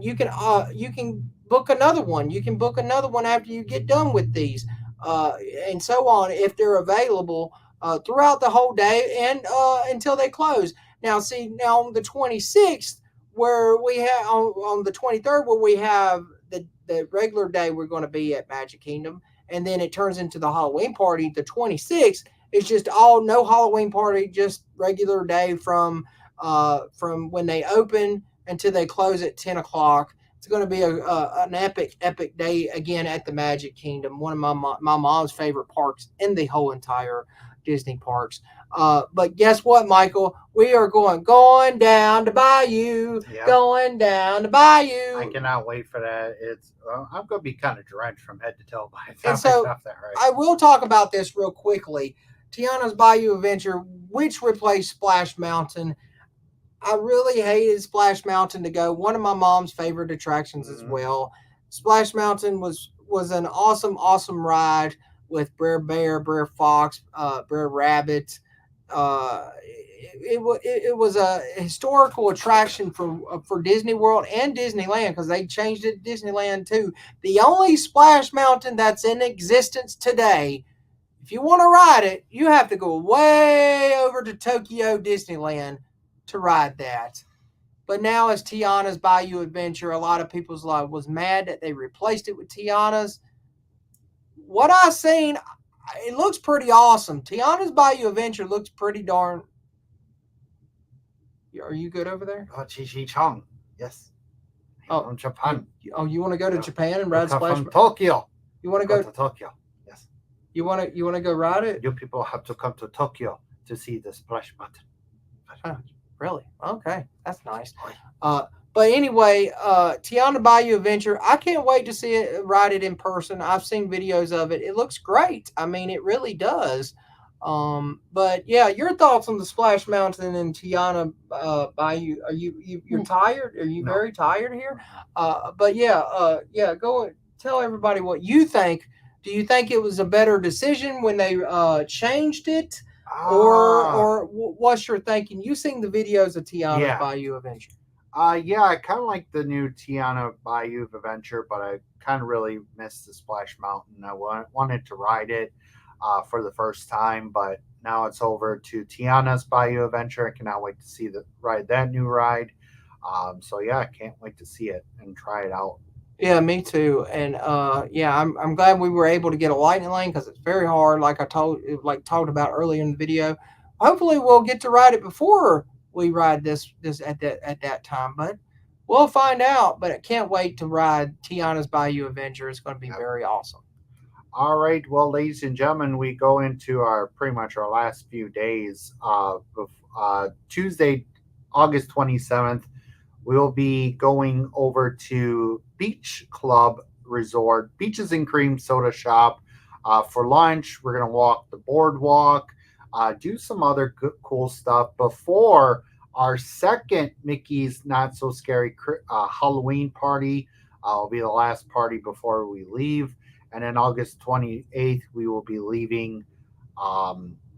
you can book another one. You can book another one after you get done with these, and so on, if they're available throughout the whole day and until they close. Now, on the 26th, where we have on the 23rd, where we have the regular day, we're going to be at Magic Kingdom, and then it turns into the Halloween party. The 26th is just no Halloween party, just regular day from when they open until they close at 10 o'clock. It's going to be an epic day again at the Magic Kingdom, one of my mom's favorite parks in the whole entire Disney parks. But guess what, Michael? We are going down to Bayou. Yep. Going down to Bayou. I cannot wait for that. I'm going to be kind of drenched from head to toe by the time I stop that. Right? I will talk about this real quickly. Tiana's Bayou Adventure, which replaced Splash Mountain. I really hated Splash Mountain to go. One of my mom's favorite attractions as well. Splash Mountain was an awesome ride with Brer Bear, Brer Fox, Brer Rabbit. It was a historical attraction for Disney World and Disneyland because they changed it to Disneyland too. The only Splash Mountain that's in existence today, if you want to ride it, you have to go way over to Tokyo Disneyland to ride that. But now it's Tiana's Bayou Adventure. A lot of people's was mad that they replaced it with Tiana's. What I seen, it looks pretty awesome. Tiana's Bayou Adventure looks pretty darn. Are you good over there? Oh, Chong. Yes. Oh, from Japan. You want to go to Japan and ride Splash? From Tokyo. You want to go to Tokyo? Yes. You want to go ride it? You people have to come to Tokyo to see the Splash Mountain. Really? Okay, that's nice. But anyway, Tiana Bayou Adventure, I can't wait to see it, ride it in person. I've seen videos of it. It looks great. I mean, it really does. But yeah, your thoughts on the Splash Mountain and Tiana Bayou? Are you're tired? Are you very tired here? But yeah, go and tell everybody what you think. Do you think it was a better decision when they changed it? Or what's your thinking? You seen the videos of Tiana's Bayou Adventure? Yeah, I kind of like the new Tiana Bayou Adventure, but I kind of really missed the Splash Mountain. I wanted to ride it for the first time, but now it's over to Tiana's Bayou Adventure. I cannot wait to ride that new ride. So yeah, I can't wait to see it and try it out. Yeah, me too. And yeah, I'm glad we were able to get a lightning lane because it's very hard, like I talked about earlier in the video. Hopefully, we'll get to ride it before we ride this at that time, but we'll find out. But I can't wait to ride Tiana's Bayou Adventure. It's going to be very awesome. All right, well, ladies and gentlemen, we go into pretty much our last few days. Tuesday, August 27th, we will be going over to Beach Club Resort, Beaches and Cream Soda Shop. For lunch, we're going to walk the boardwalk, do some other cool stuff before our second Mickey's Not So Scary Halloween party. Will be the last party before we leave. And then August 28th, we will be leaving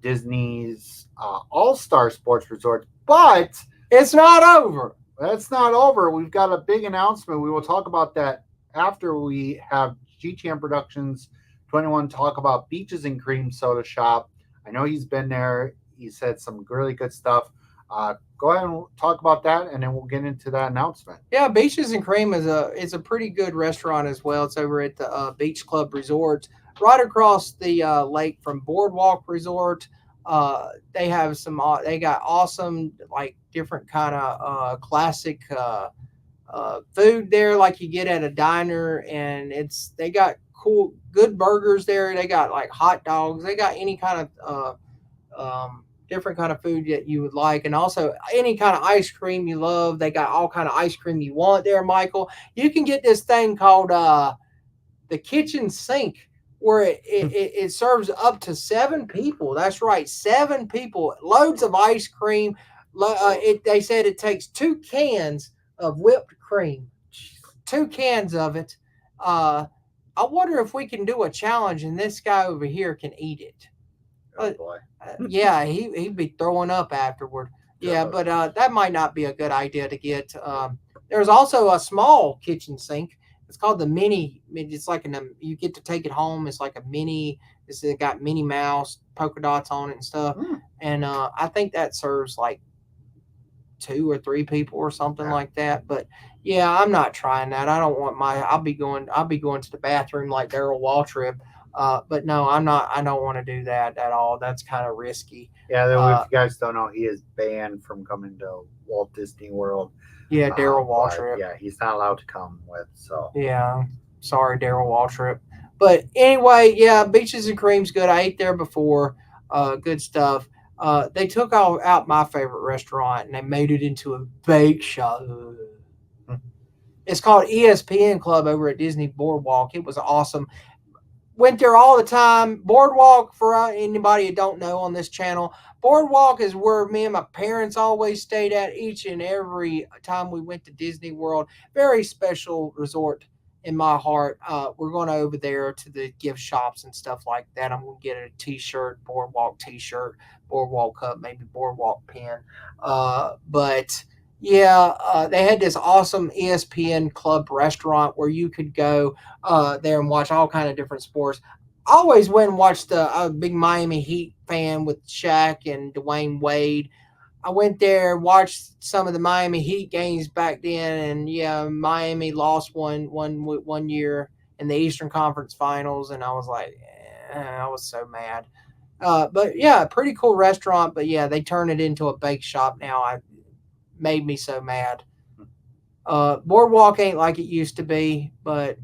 Disney's All-Star Sports Resort. But it's not over. That's not over. We've got a big announcement. We will talk about that after we have GTM Productions 21 talk about Beaches and Cream Soda Shop. I know he's been there. He said some really good stuff. Go ahead and talk about that, and then we'll get into that announcement. Yeah, Beaches and Cream is a pretty good restaurant as well. It's over at the Beach Club Resort, right across the lake from Boardwalk Resort. They have they got awesome, like different kind of classic food there, like you get at a diner, and they got cool, good burgers there. They got like hot dogs. They got any kind of different kind of food that you would like, and also any kind of ice cream you love. They got all kind of ice cream you want there, Michael. You can get this thing called the kitchen sink, where it serves up to 7 people. That's right, 7 people. Loads of ice cream. They said it takes 2 cans of whipped cream, 2 cans of it. I wonder if we can do a challenge, and this guy over here can eat it. Oh boy. Yeah, he'd be throwing up afterward. Yeah, but that might not be a good idea to get. There's also a small kitchen sink. It's called the mini. It's like you get to take it home. It's like a mini. It's got Minnie Mouse polka dots on it and stuff. And I think that serves like 2 or 3 people or something like that. But yeah, I'm not trying that. I don't want I'll be going to the bathroom like Daryl Waltrip. But no, I'm not. I don't want to do that at all. That's kind of risky. Yeah, if you guys don't know, he is banned from coming to Walt Disney World. Yeah, Daryl Waltrip. Yeah, he's not allowed to come with. So yeah, sorry, Daryl Waltrip. But anyway, yeah, Beaches and Cream's good. I ate there before. Good stuff. They took out my favorite restaurant and they made it into a bake shop. It's called ESPN Club over at Disney Boardwalk. It was awesome. went there all the time. Boardwalk, for anybody who don't know on this channel, Boardwalk is where me and my parents always stayed at each and every time we went to Disney World. Very special resort in my heart. We're going over there to the gift shops and stuff like that. I'm going to get a t-shirt, Boardwalk t-shirt, Boardwalk cup, maybe Boardwalk pen. But yeah, they had this awesome ESPN Club restaurant where you could go there and watch all kind of different sports. I always went and watched a big Miami Heat fan with Shaq and Dwayne Wade. I went there, watched some of the Miami Heat games back then, and yeah, Miami lost one year in the Eastern Conference Finals, and I was like, I was so mad. But yeah, pretty cool restaurant. But yeah, they turned it into a bake shop now. I made me so mad. Boardwalk ain't like it used to be, but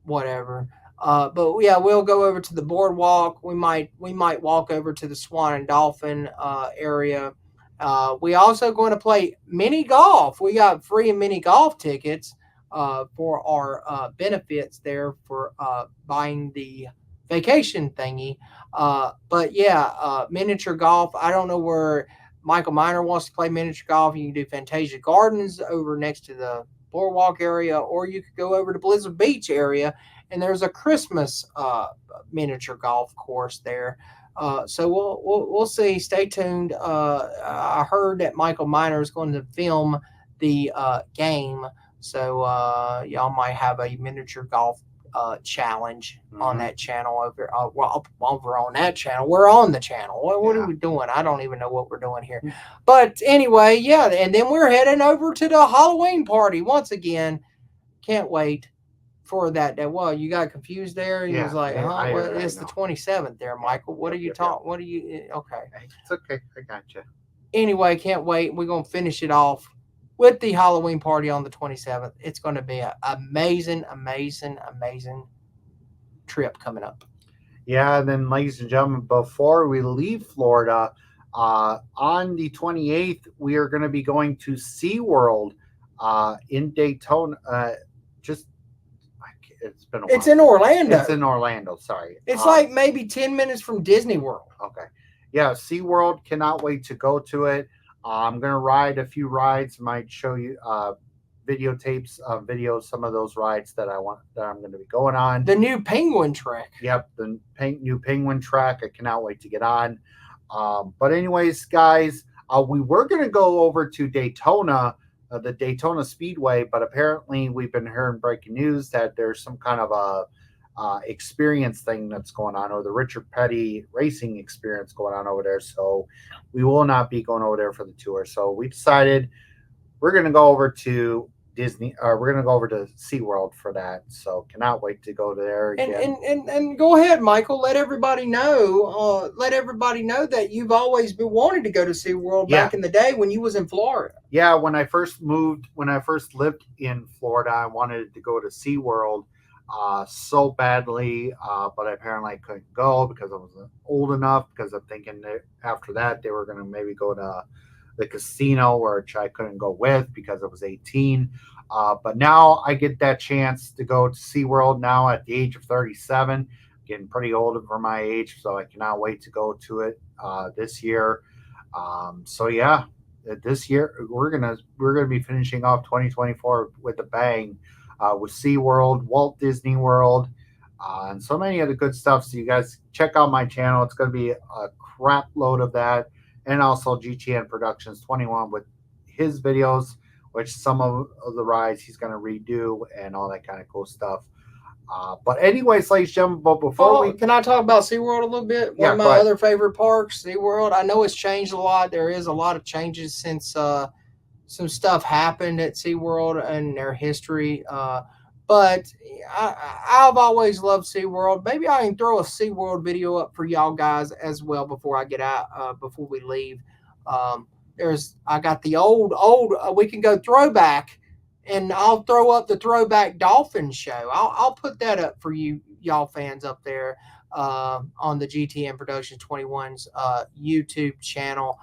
whatever. But yeah, we'll go over to the boardwalk. We might walk over to the Swan and Dolphin area. We also going to play mini golf. We got free mini golf tickets for our benefits there for buying the vacation thingy. But yeah, miniature golf. I don't know where Michael Miner wants to play miniature golf. You can do Fantasia Gardens over next to the boardwalk area, or you could go over to Blizzard Beach area, and there's a Christmas miniature golf course there. So we'll see. Stay tuned. I heard that Michael Miner is going to film the game, so y'all might have a miniature golf challenge on that channel over. Well, over on that channel. We're on the channel. What are we doing? I don't even know what we're doing here. But anyway, yeah, and then we're heading over to the Halloween party once again. Can't wait for that day. Well, you got confused there. He was like, "Huh? It's the 27th there, Michael. What are you talking? What are you? Okay, it's okay. I got you. Anyway, can't wait. We're gonna finish it off with the Halloween party on the 27th. It's going to be an amazing, amazing, amazing trip coming up. Yeah, and then, ladies and gentlemen, before we leave Florida, on the 28th, we are going to be going to SeaWorld in Daytona. It's been a while. It's in Orlando. It's in Orlando, sorry. It's like maybe 10 minutes from Disney World. Okay. Yeah, SeaWorld, cannot wait to go to it. I'm going to ride a few rides, might show you videotapes, videos, some of those rides that I'm going to be going on. The new penguin track. Yep, the new penguin track. I cannot wait to get on. But anyways, guys, we were going to go over to Daytona, the Daytona Speedway, but apparently we've been hearing breaking news that there's some kind of a experience thing that's going on, or the Richard Petty racing experience going on over there. So we will not be going over there for the tour. So we decided we're going to go over to Disney, or we're going to go over to SeaWorld for that. So cannot wait to go there again. And go ahead, Michael. Let everybody know. Let everybody know that you've always been wanting to go to SeaWorld back in the day when you was in Florida. Yeah, when I first lived in Florida, I wanted to go to SeaWorld so badly, but apparently I couldn't go because I wasn't old enough, because I'm thinking that after that they were going to maybe go to the casino, which I couldn't go with because I was 18. But now I get that chance to go to SeaWorld now at the age of 37. Getting pretty old for my age, so I cannot wait to go to it this year. So yeah, this year we're gonna be finishing off 2024 with a bang, with SeaWorld, Walt Disney World, and so many other good stuff. So you guys check out my channel. It's going to be a crap load of that. And also GTN Productions 21 with his videos, which some of the rides he's going to redo and all that kind of cool stuff. But anyways, ladies and gentlemen, but before can I talk about SeaWorld a little bit? One of my other favorite parks, SeaWorld. I know it's changed a lot. There is a lot of changes since some stuff happened at SeaWorld and their history. But I've always loved SeaWorld. Maybe I can throw a SeaWorld video up for y'all guys as well before I get out, before we leave. I got the old, we can go throwback, and I'll throw up the throwback dolphin show. I'll put that up for y'all fans up there on the GTN Productions 21's YouTube channel.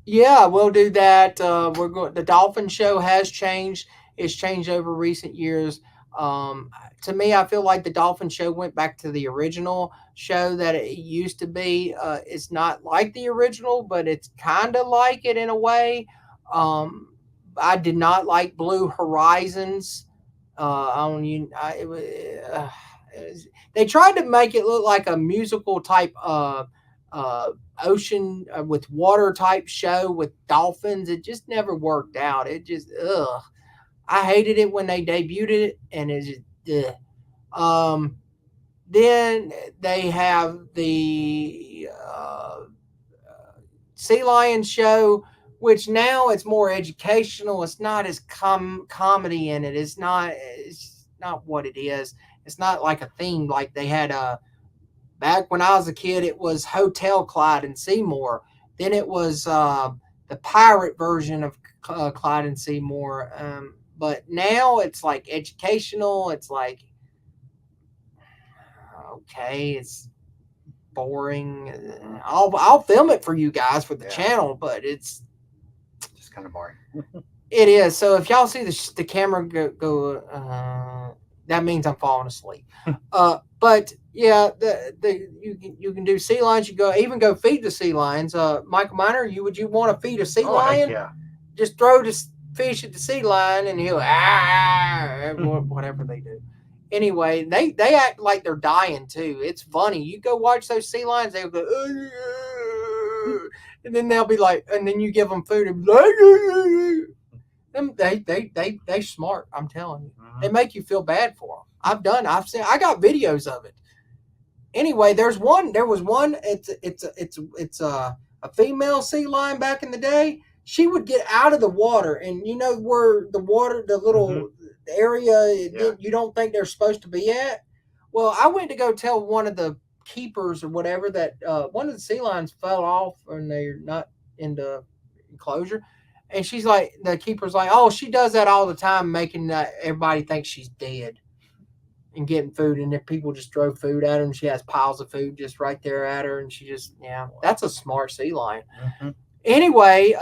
Yeah, we'll do that. The Dolphin Show has changed. It's changed over recent years. To me, I feel like the Dolphin show went back to the original show that it used to be. It's not like the original, but it's kind of like it in a way. Um, I did not like Blue Horizons. On you, they tried to make it look like a musical type uh, ocean with water type show with dolphins. It just never worked out. It just ugh. I hated it when they debuted it, and it's just ugh. Then they have the Sea Lion show, which now it's more educational. It's not as comedy in it. It's not what it is. It's not like a theme like they had back when I was a kid. It was Hotel Clyde and Seymour. Then it was the pirate version of Clyde and Seymour. But now it's like educational. It's like okay, it's boring. I'll film it for you guys for the channel, but it's just kind of boring. It is. So if y'all see the camera go that means I'm falling asleep. But yeah, you can do sea lions. You go feed the sea lions. Michael Miner, would you want to feed a sea lion? Yeah. Just throw the fish at the sea lion and he'll whatever they do. Anyway, they act like they're dying too. It's funny. You go watch those sea lions, they'll go, and then they'll be like, and then you give them food and they smart. I'm telling you, they make you feel bad for them. I got videos of it. Anyway, there was one. It's a female sea lion back in the day. She would get out of the water, and you know where the water, the little area you don't think they're supposed to be at. Well, I went to go tell one of the keepers or whatever that one of the sea lions fell off and they're not in the enclosure. And she's like, the keeper's like, oh, she does that all the time, making everybody think she's dead and getting food. And if people just throw food at her and she has piles of food just right there at her. And she just, that's a smart sea lion. Anyway,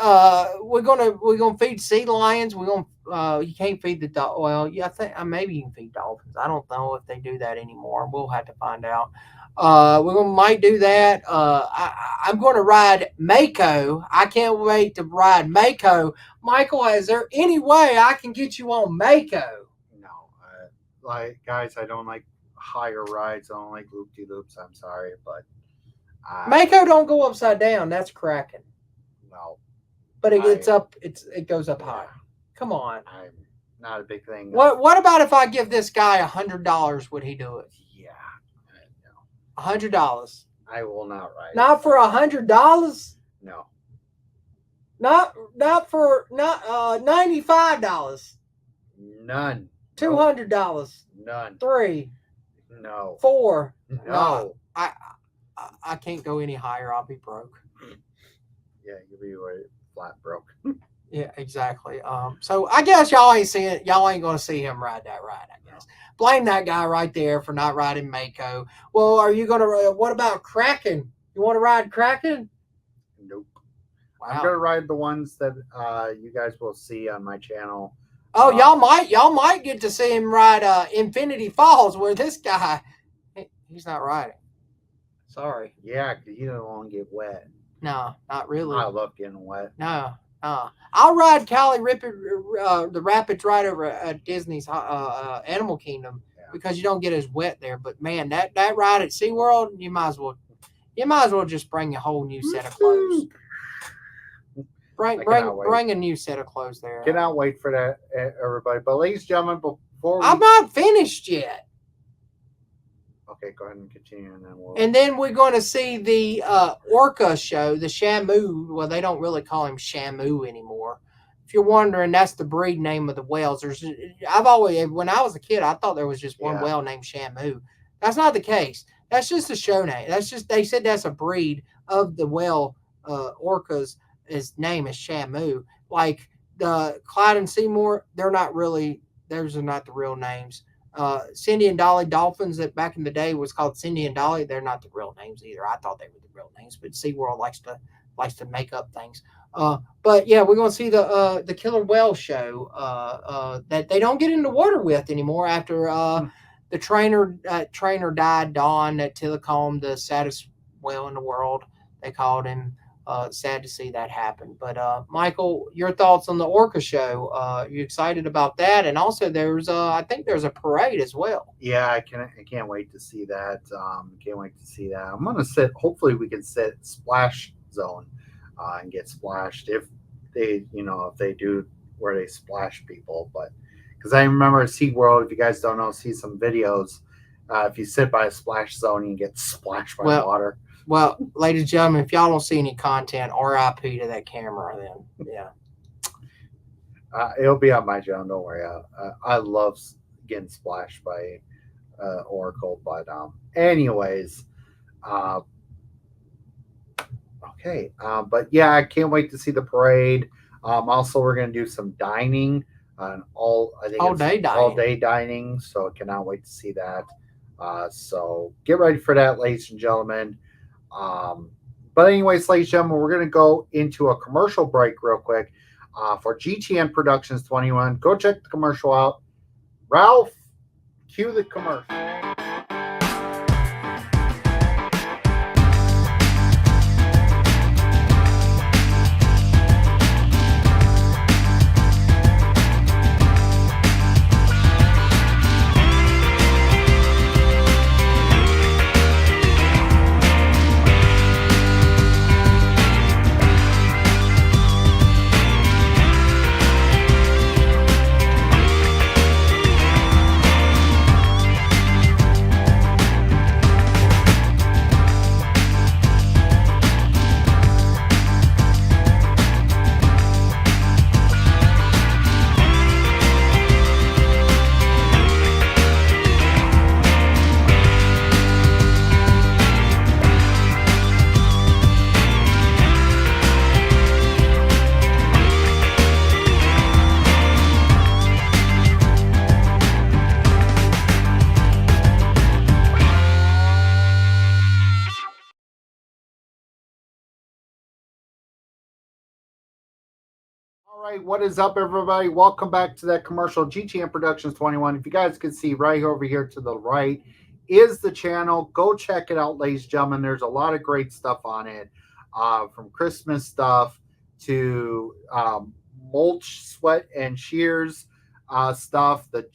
we're gonna feed sea lions. You can't feed the I think maybe you can feed dolphins. I don't know if they do that anymore. We'll have to find out. Might do that. I'm going to ride Mako. I can't wait to ride Mako. Michael, is there any way I can get you on Mako? No, guys, I don't like higher rides. I don't like loop-de-loops. I'm sorry, but Mako don't go upside down. That's cracking. No, but it goes up high. Come on. I'm not a big thing. What about if I give this guy $100? Would he do it? Yeah. No. $100. I will not ride. Not for $100? No. Not for $95. None. $200. None. $3. No. $4. No. I can't go any higher. I'll be broke. Yeah, you'll be flat broke. Yeah, exactly. So I guess y'all ain't gonna see him ride that ride, I guess. Blame that guy right there for not riding Mako. Well, are you gonna what about Kraken? You wanna ride Kraken? Nope. Wow. I'm gonna ride the ones that you guys will see on my channel. Oh, y'all might get to see him ride Infinity Falls, where this guy he's not riding. Sorry. Yeah, because you don't want to get wet. No, not really. I love getting wet. No. I'll ride Callie the Rapids right over at Disney's Animal Kingdom because you don't get as wet there. But man, that ride at SeaWorld, you might as well just bring a whole new set of clothes. Bring a new set of clothes there. Cannot wait for that, everybody. But ladies and gentlemen, I'm not finished yet. Okay, go ahead and continue, and then we're going to see the orca show, the Shamu. Well, they don't really call him Shamu anymore. If you're wondering, that's the breed name of the whales. When I was a kid, I thought there was just one whale named Shamu. That's not the case. That's just a show name. They said that's a breed of the whale orcas. His name is Shamu. Like the Clyde and Seymour, those are not the real names. Cindy and Dolly dolphins that back in the day was called Cindy and Dolly. They're not the real names either. I thought they were the real names, but SeaWorld likes to make up things. But yeah, we're gonna see the killer whale show that they don't get in the water with anymore after the trainer died. Don Tillicombe, the saddest whale in the world, they called him. Sad to see that happen. But Michael, your thoughts on the orca show? You excited about that? And also, there's I think there's a parade as well. Yeah, I can't wait to see that. Can't wait to see that. I'm gonna sit. Hopefully, we can sit splash zone and get splashed if they, if they do where they splash people. But because I remember SeaWorld, if you guys don't know, see some videos. If you sit by a splash zone, you get splashed by water. Well, ladies and gentlemen, if y'all don't see any content, RIP to that camera. Then yeah. It'll be on my channel. Don't worry. I love getting splashed by Oracle, but anyways, okay. But yeah, I can't wait to see the parade. Also, we're gonna do some dining on I think all day dining. So I cannot wait to see that. So get ready for that, ladies and gentlemen. But anyways, ladies and gentlemen, we're gonna go into a commercial break real quick. For GTN Productions 21. Go check the commercial out. Ralph, cue the commercial. All right, what is up, everybody? Welcome back to that commercial GTN Productions 21. If you guys can see right over here to the right is the channel. Go check it out, ladies and gentlemen. There's a lot of great stuff on it, from Christmas stuff to mulch, sweat, and shears stuff. The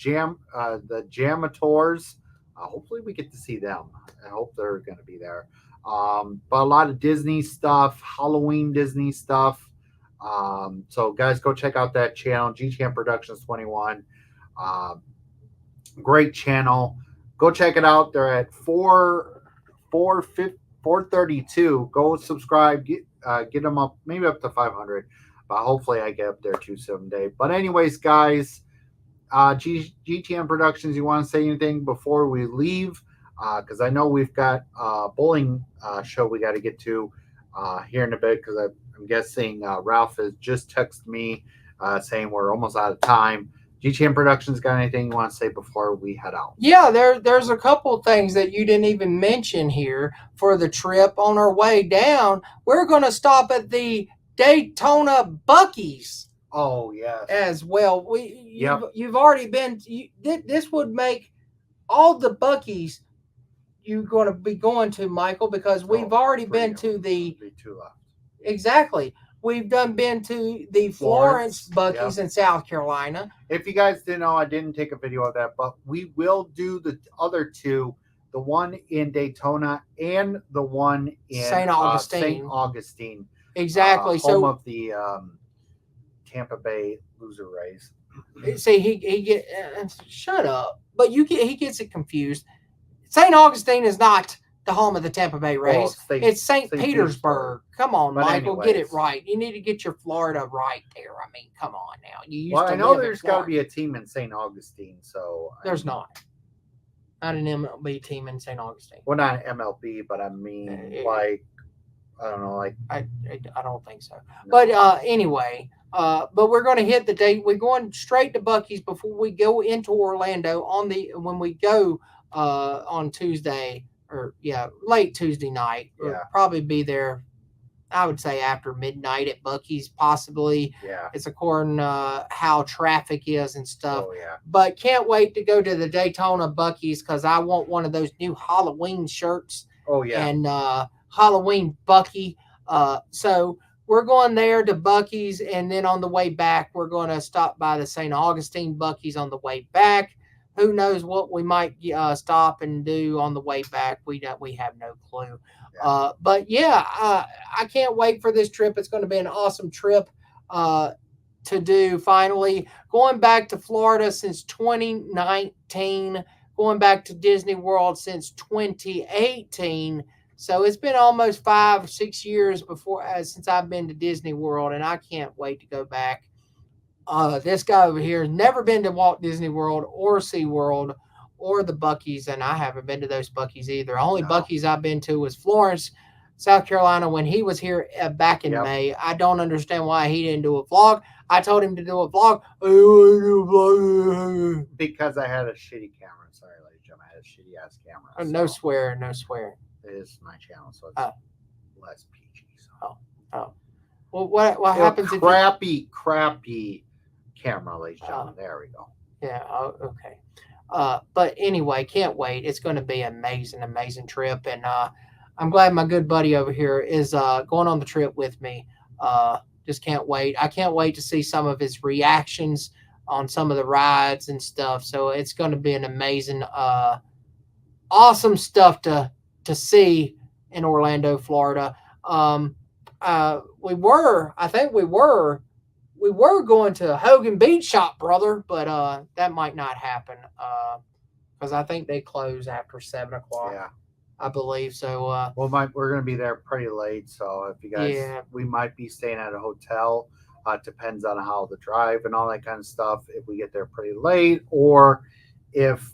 Jamators. Hopefully, we get to see them. I hope they're going to be there. But a lot of Disney stuff, Halloween Disney stuff. So guys, go check out that channel, GTM Productions 21. Great channel. Go check it out. They're at 432. Go subscribe. Get them up, maybe up to 500. But hopefully I get up there too someday. But anyways, guys, GTM Productions, you want to say anything before we leave? Because I know we've got a bowling show we got to get to here in a bit, because I'm guessing Ralph has just texted me saying we're almost out of time. GTM Productions, got anything you want to say before we head out? Yeah, there's a couple things that you didn't even mention here for the trip. On our way down, we're going to stop at the Daytona Buc-ee's. Oh, yes. As well. You've already been. This would make all the Buc-ee's you're going to be going to, Michael, because we've already been to the. Two left. Exactly. We've been to the Florence Buc-ee's in South Carolina. If you guys didn't know, I didn't take a video of that, but we will do the other two, the one in Daytona and the one in St. Augustine. Exactly. Home of the Tampa Bay Loser Rays. See, he get shut up. But he gets it confused. St. Augustine is not the home of the Tampa Bay Rays. It's St. Petersburg. Come on, but Michael, get it right. You need to get your Florida right there. I mean, come on now. I know there's got to be a team in St. Augustine, so there's not an MLB team in St. Augustine. Well, not MLB, but I mean, I don't know, I don't think so. No. But anyway, but we're going to hit the date. We're going straight to Buc-ee's before we go into Orlando when we go on Tuesday. Or late Tuesday night. We'll probably be there I would say after midnight at Buc-ee's, possibly. Yeah. It's according how traffic is and stuff. Oh yeah. But can't wait to go to the Daytona Buc-ee's because I want one of those new Halloween shirts. Oh yeah. And Halloween Buc-ee. So we're going there to Buc-ee's, and then on the way back, we're going to stop by the St. Augustine Buc-ee's on the way back. Who knows what we might stop and do on the way back? We have no clue. Yeah. But yeah, I can't wait for this trip. It's going to be an awesome trip to do. Finally, going back to Florida since 2019, going back to Disney World since 2018. So it's been almost 5 or 6 years since I've been to Disney World, and I can't wait to go back. This guy over here has never been to Walt Disney World or SeaWorld or the Buc-ee's, and I haven't been to those Buc-ee's either. Only No. Buc-ee's I've been to was Florence, South Carolina, when he was here back in May. I don't understand why he didn't do a vlog. I told him to do a vlog. Because I had a shitty camera. Sorry, ladies and gentlemen. I had a shitty ass camera. No swearing, no swearing. It is my channel, so it's less PG. So. Well, what happens if crappy camera, ladies and gentlemen. There we go. Yeah. Okay. But anyway, can't wait. It's going to be an amazing trip, and I'm glad my good buddy over here is going on the trip with me. Just can't wait. I can't wait to see some of his reactions on some of the rides and stuff. So it's going to be an amazing, awesome stuff to see in Orlando, Florida. We were going to Hogan Beach Shop, brother, but that might not happen because I think they close after 7 o'clock. Yeah. I believe so. Well, we're going to be there pretty late, so if you guys, we might be staying at a hotel. Depends on how the drive and all that kind of stuff. If we get there pretty late, or if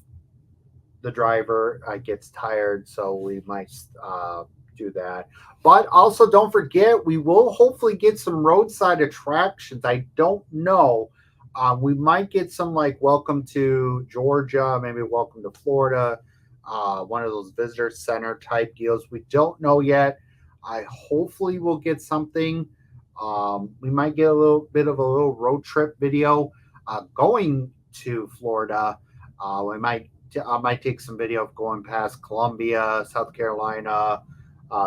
the driver gets tired, so we might do that. But also, don't forget, we will hopefully get some roadside attractions. I don't know. We might get some like Welcome to Georgia, maybe Welcome to Florida. One of those visitor center type deals. We don't know yet. I hopefully will get something. We might get a little bit of a little road trip video going to Florida. I might take some video of going past Columbia, South Carolina,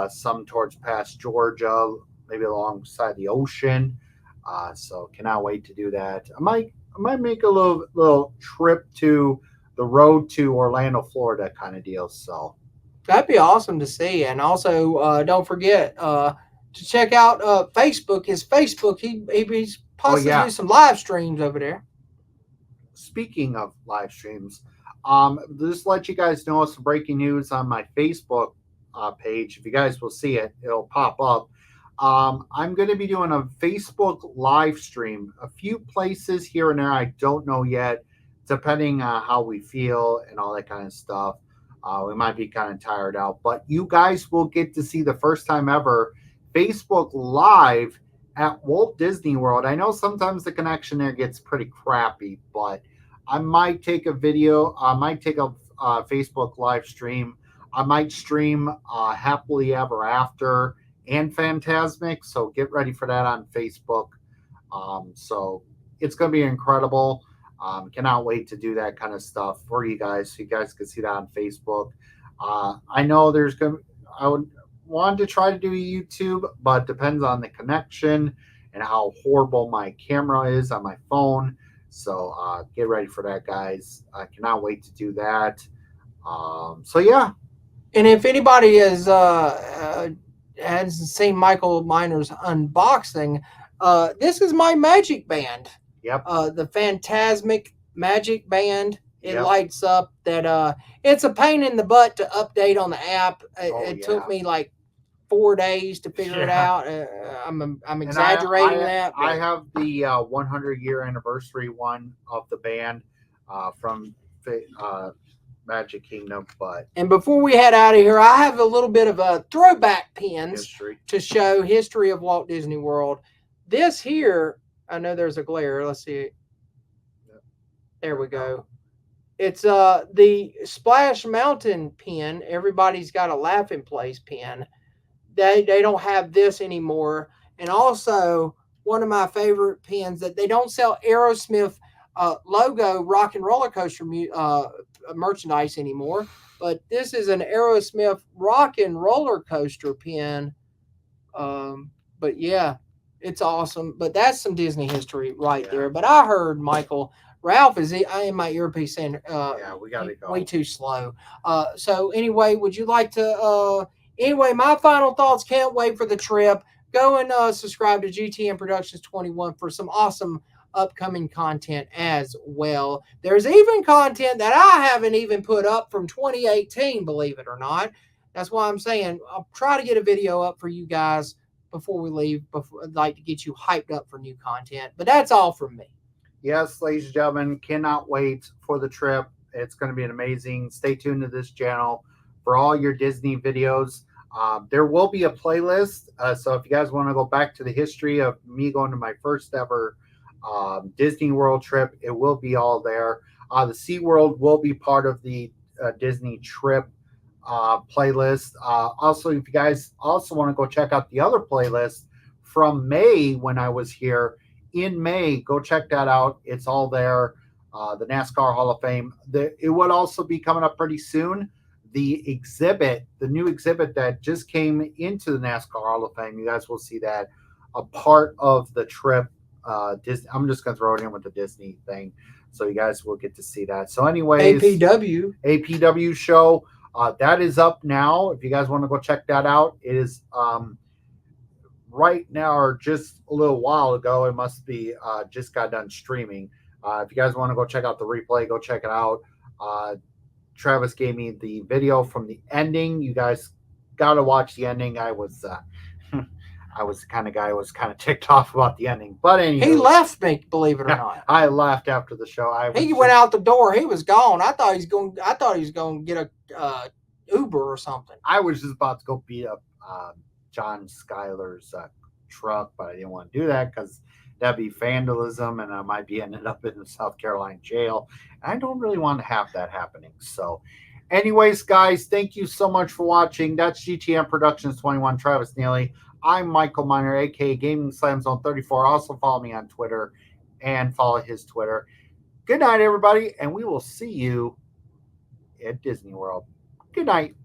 some towards past Georgia, maybe alongside the ocean. So cannot wait to do that. I might make a little trip to the road to Orlando, Florida kind of deal. So that'd be awesome to see. And also, don't forget to check out Facebook. His Facebook, he's possibly do some live streams over there. Speaking of live streams, just to let you guys know some breaking news on my Facebook page. If you guys will see it, it'll pop up. I'm going to be doing a Facebook live stream. A few places here and there. I don't know yet. Depending on how we feel and all that kind of stuff, we might be kind of tired out. But you guys will get to see the first time ever Facebook Live at Walt Disney World. I know sometimes the connection there gets pretty crappy, but I might take a video. I might take a Facebook live stream. I might stream Happily Ever After and Fantasmic. So get ready for that on Facebook. So it's going to be incredible. Cannot wait to do that kind of stuff for you guys, so you guys can see that on Facebook. I know I would want to try to do YouTube, but depends on the connection and how horrible my camera is on my phone. So get ready for that, guys. I cannot wait to do that. So yeah. And if anybody hasn't seen Michael Miner's unboxing, this is my magic band. Yep. The Fantasmic Magic Band. It lights up. That it's a pain in the butt to update on the app. It took me like 4 days to figure it out. I'm exaggerating that. I have the 100-year anniversary one of the band from Magic Kingdom. And before we head out of here, I have a little bit of a throwback pins to show history of Walt Disney World. This here, I know there's a glare. Let's see. There we go. It's the Splash Mountain pin. Everybody's got a Laughing Place pin. they don't have this anymore. And also, one of my favorite pins that they don't sell Aerosmith logo rock and roller coaster merchandise anymore, but this is an Aerosmith rock and roller coaster pin. But yeah, it's awesome. But that's some Disney history right there. But I heard Michael Ralph is in my earpiece saying, yeah, we gotta go. way too slow. So anyway, would you like to? Anyway, my final thoughts. Can't wait for the trip. Go and subscribe to GTM Productions 21 for some awesome upcoming content as well. There's even content that I haven't even put up from 2018, believe it or not. That's why I'm saying I'll try to get a video up for you guys before we leave. Before I'd like to get you hyped up for new content. But that's all from me. Yes, ladies and gentlemen, cannot wait for the trip. It's going to be an amazing. Stay tuned to this channel for all your Disney videos. There will be a playlist. So if you guys want to go back to the history of me going to my first ever Disney World trip, it will be all there. The SeaWorld will be part of the Disney trip playlist. Also, if you guys also want to go check out the other playlist from May when I was here, in May, go check that out. It's all there. The NASCAR Hall of Fame. It would also be coming up pretty soon. The exhibit, the new exhibit that just came into the NASCAR Hall of Fame. You guys will see that a part of the trip. Disney. I'm just gonna throw it in with the Disney thing, so you guys will get to see that. So, anyways, APW show that is up now. If you guys want to go check that out, it is. Right now, or just a little while ago, it must be just got done streaming. If you guys want to go check out the replay, go check it out. Travis gave me the video from the ending. You guys got to watch the ending. I was I was the kind of guy who was kind of ticked off about the ending, but anyway, he left me, believe it or not. I left after the show. He went out the door. He was gone. I thought he was going to get a Uber or something. I was just about to go beat up John Schuyler's truck, but I didn't want to do that because that'd be vandalism and I might be ended up in the South Carolina jail. And I don't really want to have that happening. So, anyways, guys, thank you so much for watching. That's GTM Productions 21, Travis Neeley. I'm Michael Miner, aka Gaming Slam Zone 34. Also follow me on Twitter and follow his Twitter. Good night, everybody, and we will see you at Disney World. Good night.